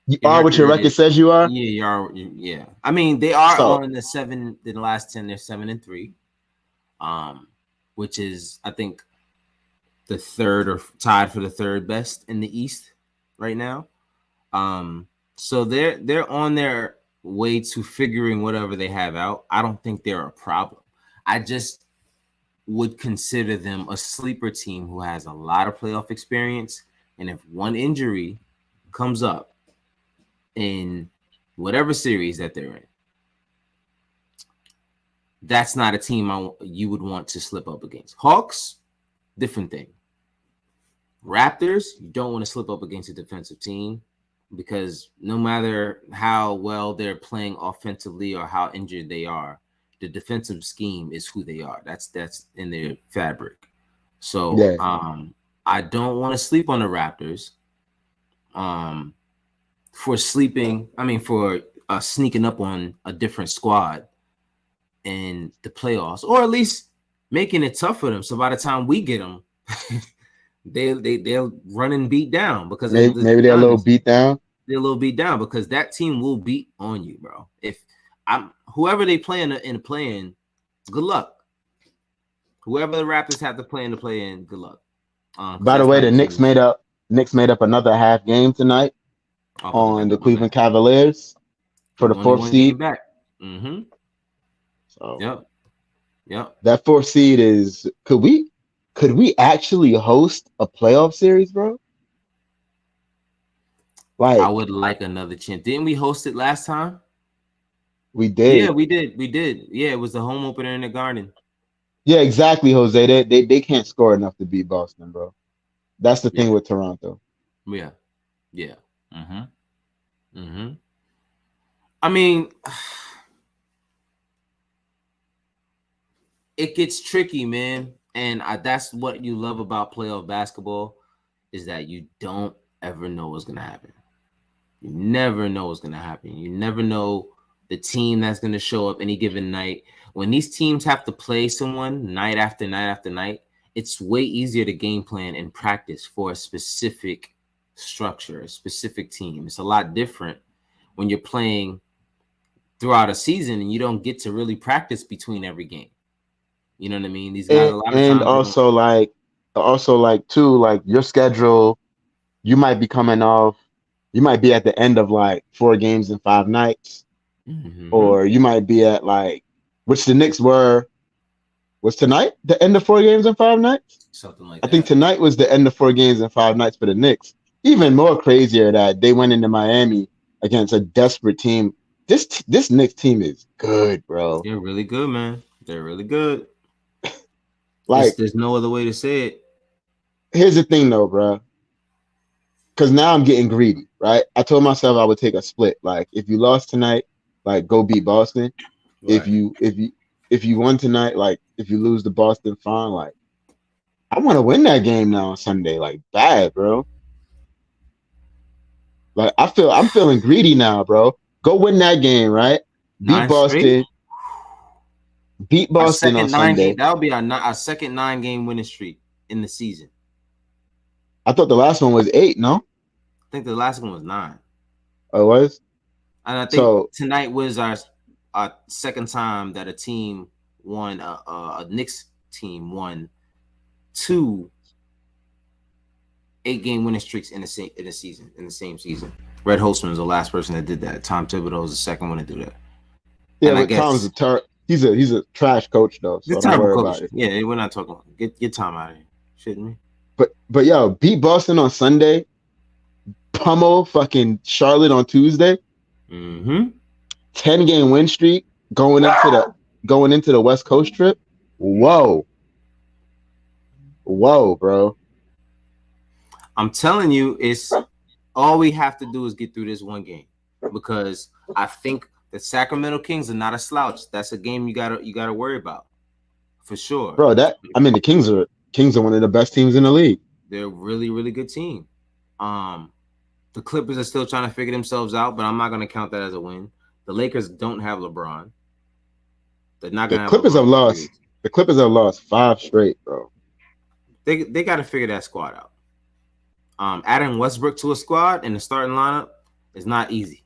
You are what your record says you are. Yeah, you are. Yeah, I mean they are on the 7. In the last 10, they're 7-3, which is I think the third or tied for the third best in the East right now. So they're on their way to figuring whatever they have out. I don't think they're a problem. I just would consider them a sleeper team who has a lot of playoff experience. And if one injury comes up in whatever series that they're in, that's not a team you would want to slip up against. Hawks, different thing. Raptors, you don't want to slip up against a defensive team because no matter how well they're playing offensively or how injured they are, the defensive scheme is who they are. That's in their fabric. So I don't want to sleep on the Raptors for sneaking up on a different squad in the playoffs, or at least making it tough for them. So by the time we get them, they'll run and beat down because maybe they're a little beat down. They're a little beat down because that team will beat on you, bro. If whoever they play in the play-in, good luck. Whoever the Raptors have to play in the play-in, good luck. By the way, the Knicks made up another half game tonight on the Cleveland Cavaliers for the 4th seed. Back. Mm-hmm. So yep. That 4th seed is could we actually host a playoff series, bro? Like I would like another chance. Didn't we host it last time? We Yeah, did. we did. We did. Yeah, it was the home opener in the Garden. Yeah, exactly, Jose. They can't score enough to beat Boston, bro. That's the thing Yeah. with Toronto. Yeah. Yeah. Mm-hmm. Mm-hmm. I mean, it gets tricky, man. And that's what you love about playoff basketball is that you don't ever know what's gonna happen. You never know what's gonna happen. You never know the team that's gonna show up any given night. When these teams have to play someone night after night after night, it's way easier to game plan and practice for a specific structure, a specific team. It's a lot different when you're playing throughout a season and you don't get to really practice between every game. You know what I mean? These guys And a lot of and times they don't. also like too, like your schedule, you might be coming off, you might be at the end of like 4 games in 5 nights, Mm-hmm. or you might be at like, which the Knicks was tonight the end of 4 games in 5 nights. Something like I think that. tonight was the end of 4 games in 5 nights for the Knicks. Even more crazier that they went into Miami against a desperate team. This Knicks team is good, bro. They're really good, man. They're really good. Like, There's no other way to say it. here's the thing though, bro. Because now I'm getting greedy, right? I told myself I would take a split. Like, if you lost tonight, like go beat Boston. If Right. you if you if you won tonight, like if you lose to Boston, fine. Like, I want to win that game now on Sunday, like bad, bro. Like, I'm feeling greedy now, bro. Go win that game, right? Beat 9 straight. Boston, beat Our Boston on second 9 game. Sunday. That'll be our second 9 game winning streak in the season. I thought the last one was 8, no? I think the last one was 9, Oh, it was. and I think So, tonight was our second time that a team won. A Knicks team won 2 8-game winning streaks in the same season. Red Holzman was the last person that did that. Tom Thibodeau was the second one to do that. yeah, And I but Tom's guess he's a trash coach though, the so don't terrible worry coach. about it. Yeah, we're not talking. Get Tom out of here. Shouldn't we? But yo, beat Boston on Sunday, pummel fucking Charlotte on Tuesday, Mm-hmm. 10 game win streak going into the West Coast trip. Whoa, whoa, bro. I'm telling you, it's all we have to do is get through this one game because I think the Sacramento Kings are not a slouch. That's a game you gotta worry about for sure. Bro, the Kings are one of the best teams in the league. They're a really, really good team. The Clippers are still trying to figure themselves out, but I'm not gonna count that as a win. The Lakers don't have LeBron. They're not The gonna have Clippers LeBron have for lost. 3 years. The Clippers have lost 5 straight, bro. They got to figure that squad out. Adding Westbrook to a squad in the starting lineup is not easy.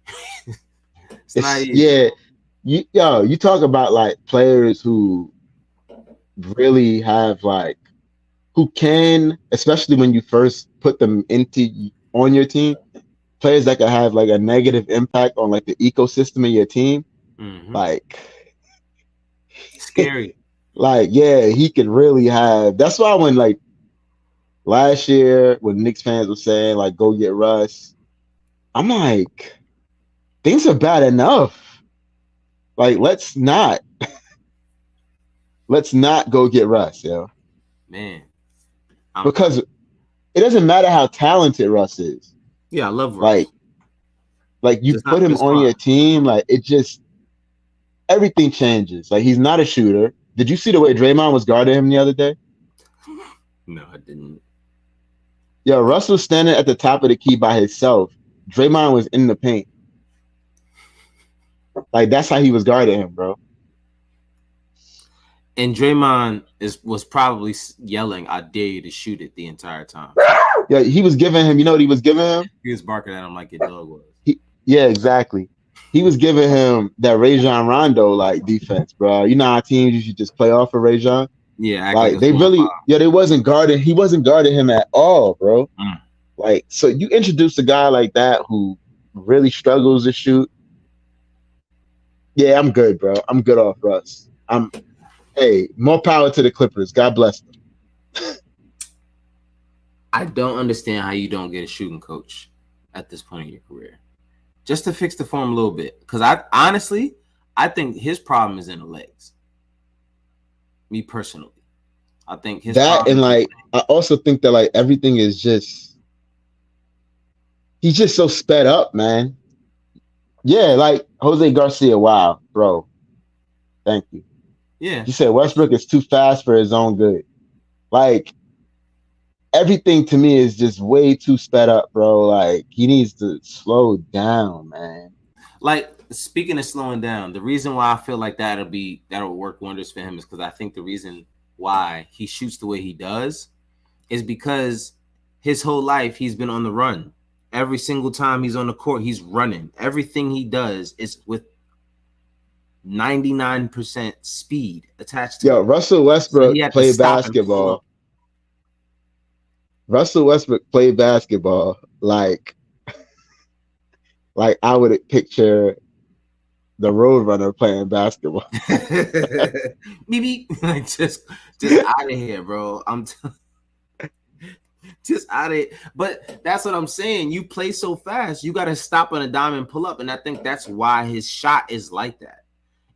It's not It's easy. yeah. You talk about like players who really have like who can, especially when you first put them on your team, players that can have like a negative impact on like the ecosystem of your team. Mm-hmm. Like, Scary. like yeah, he can really have. That's why when like last year when Knicks fans were saying like go get Russ, I'm like things are bad enough. Like let's not go get Russ, yo. Man. I'm, Because it doesn't matter how talented Russ is. yeah, I love Russ. Like you Just not put for him this on squad. your team, like it just everything changes. Like he's not a shooter. Did you see the way Draymond was guarding him the other day? No, I didn't. Yeah, Russ was standing at the top of the key by himself. Draymond was in the paint. Like that's how he was guarding him, bro. And Draymond was probably yelling, "I dare you to shoot it" the entire time. Yeah, he was giving him. You know what he was giving him? He was barking at him like your dog was. Yeah, exactly. He was giving him that Rajon Rondo like defense, bro. You know how teams usually just play off of Rajon. Yeah, act like Like a they small really, foul. yeah, he wasn't guarding him at all, bro. Mm. Like, so you introduce a guy like that who really struggles to shoot. Yeah, I'm good, bro. I'm good off Russ. Hey, more power to the Clippers. God bless them. I don't understand how you don't get a shooting coach at this point in your career, just to fix the form a little bit. Because I honestly, I think his problem is in the legs. Me personally, I think his That problem and is like I also think that like everything is just he's just so sped up, man. Yeah, like Jose Garcia. Wow, bro. Thank you. yeah. You said Westbrook is too fast for his own good. Like everything to me is just way too sped up, bro. Like he needs to slow down, man. Like speaking of slowing down, the reason why I feel like that'll work wonders for him is because I think the reason why he shoots the way he does is because his whole life he's been on the run. Every single time he's on the court, he's running. Everything he does is with 99% speed attached to Yo, it. Russell So he Westbrook had to played stop and pull basketball. up. Russell Westbrook played basketball like I would picture the Roadrunner playing basketball. Maybe like just out of here, bro. Just out of it. But that's what I'm saying. You play so fast, you got to stop on a dime and pull up. And I think that's why his shot is like that.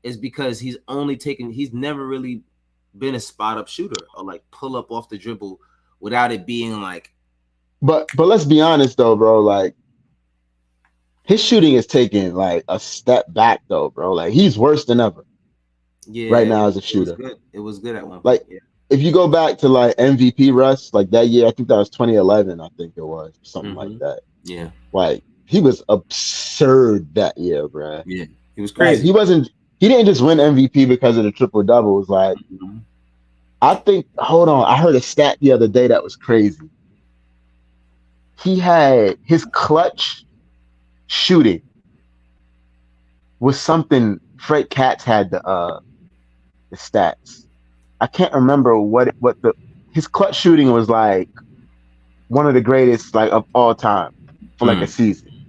Is because he's never really been a spot up shooter or like pull up off the dribble without it being like, But let's be honest though, bro. Like his shooting is taking like a step back though, bro. Like he's worse than ever right yeah, now as a it was shooter. good. It was good at one point. Like Yeah. if you go back to like MVP Russ, like that year, I think that was 2011, I think it was something like Mm-hmm. that. Yeah. Like he was absurd that year, bro. Yeah. He was Like crazy. he didn't just win MVP because of the triple doubles. Like Mm-hmm. I think, hold on, I heard a stat the other day that was crazy. He had his clutch shooting was something Fred Katz had the stats. I can't remember what the his clutch shooting was like one of the greatest like of all time for like a Mm. season.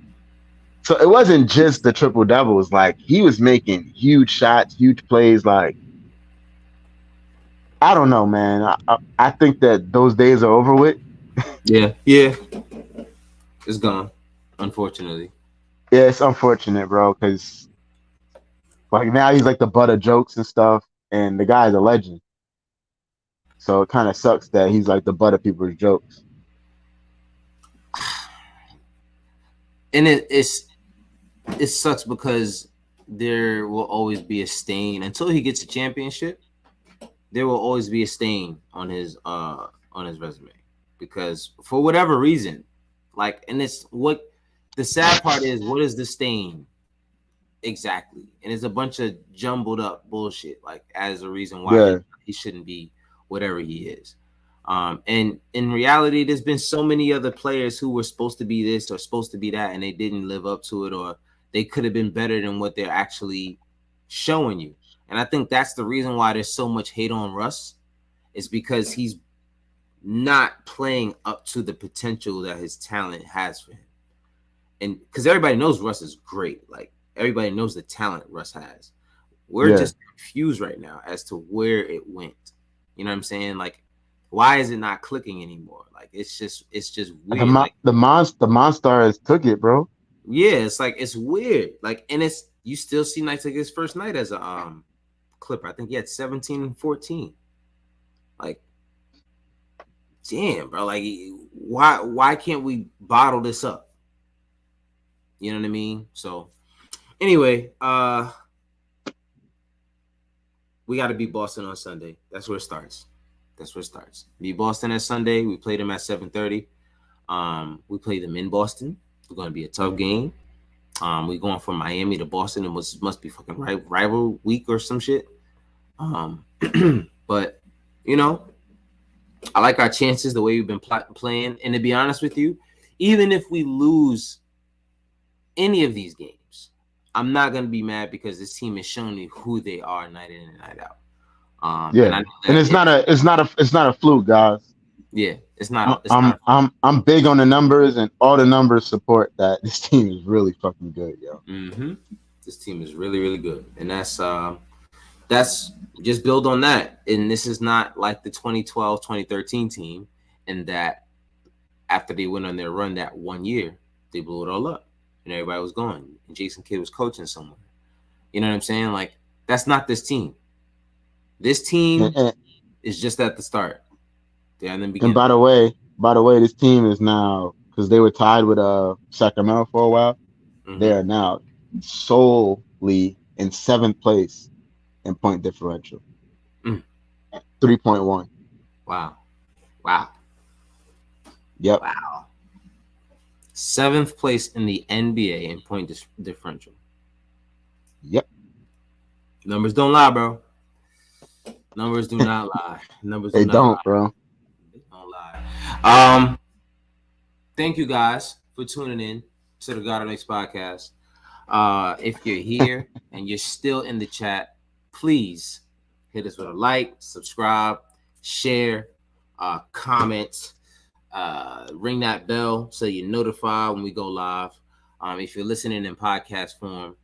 So it wasn't just the triple doubles. Like he was making huge shots, huge plays. Like I don't know, man. I think that those days are over with. Yeah. Yeah. It's gone, unfortunately. Yeah, it's unfortunate, bro, because like now he's like the butt of jokes and stuff, and the guy's a legend. So it kind of sucks that he's like the butt of people's jokes. And it sucks because there will always be a stain until he gets a championship. There will always be a stain on his resume because for whatever reason, like, and it's what the sad part is. What is the stain exactly? And it's a bunch of jumbled up bullshit. Like as a reason why Yeah, he shouldn't be whatever he is. And in reality, there's been so many other players who were supposed to be this or supposed to be that, and they didn't live up to it, or they could have been better than what they're actually showing you. And I think that's the reason why there's so much hate on Russ, is because he's not playing up to the potential that his talent has for him. And because everybody knows Russ is great, like everybody knows the talent Russ has. We're yeah. just confused right now as to where it went. You know what I'm saying? Like, why is it not clicking anymore? Like, it's just weird. Like, The Monstars took it, bro. yeah, it's like it's weird. Like, and it's you still see nights like his first night as a Clipper. I think he had 17 and 14. Like, damn, bro. Like, why can't we bottle this up? You know what I mean? So anyway, we got to beat Boston on Sunday. That's where it starts. That's where it starts. Beat Boston at Sunday. We played them at 7:30. We played them in Boston. It's going to be a tough game. We're going from Miami to Boston. It must be fucking rival week or some shit. But you know, I like our chances the way we've been playing. And to be honest with you, even if we lose any of these games, I'm not gonna be mad because this team has shown me who they are night in and night out. And I Yeah, know and that it's not a fluke, guys. yeah, it's not I'm big on the numbers, and all the numbers support that this team is really fucking good, yo. This team is really, really good. And that's just build on that. And this is not like the 2012, 2013 team, and that after they went on their run that one year, they blew it all up. And everybody was gone. And Jason Kidd was coaching somewhere. You know what I'm saying? Like, that's not this team. This team is just at the start. They're in the And beginning. by the way, this team is now, because they were tied with Sacramento for a while. They Mm-hmm. are now solely in seventh place in point differential, Mm. 3.1. Wow. Wow. Yep. Wow. Seventh place in the NBA in point differential. Yep. Numbers don't lie, bro. Numbers do not lie. Numbers do They not don't, lie. bro. They don't lie. Thank you guys for tuning in to the God of Knicks podcast. If you're here and you're still in the chat, please hit us with a like, subscribe, share, comment, ring that bell so you're notified when we go live. If you're listening in podcast form,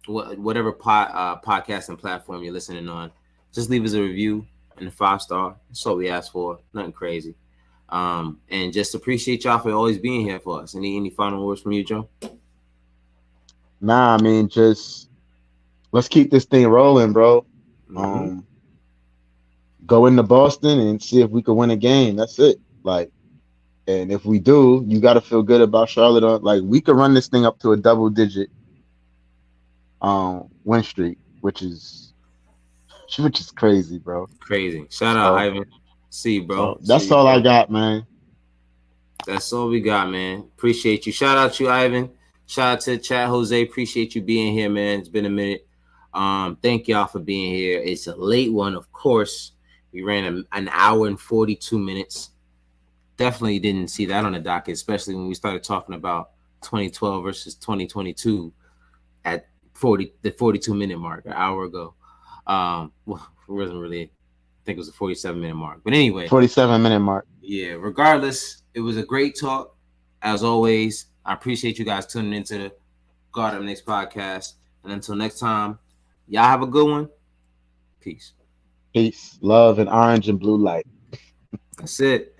whatever podcast and platform you're listening on, just leave us a review and a 5-star. That's all we ask for. Nothing crazy. And just appreciate y'all for always being here for us. Any final words from you, Joe? Nah, I mean, just let's keep this thing rolling, bro. Mm-hmm. Um, go into Boston and see if we can win a game. That's it. Like, and if we do, you got to feel good about Charlotte. Like, we could run this thing up to a double digit win streak, which is crazy, bro. Crazy. Shout out, So Ivan. See you, bro. so See that's you, all I bro. got, man. That's all we got, man. Appreciate you. Shout out you, Ivan. Shout out to Chat Jose. Appreciate you being here, man. It's been a minute. Thank y'all for being here. It's a late one, of course. We ran an hour and 42 minutes. Definitely didn't see that on the docket, especially when we started talking about 2012 versus 2022 at the 42-minute mark, an hour ago. Well, it wasn't really, I think it was a 47-minute mark. But anyway, 47-minute mark. yeah, regardless, it was a great talk. As always, I appreciate you guys tuning into the God of Knicks podcast. And until next time, y'all have a good one. Peace. Peace, love, and orange and blue light. That's it.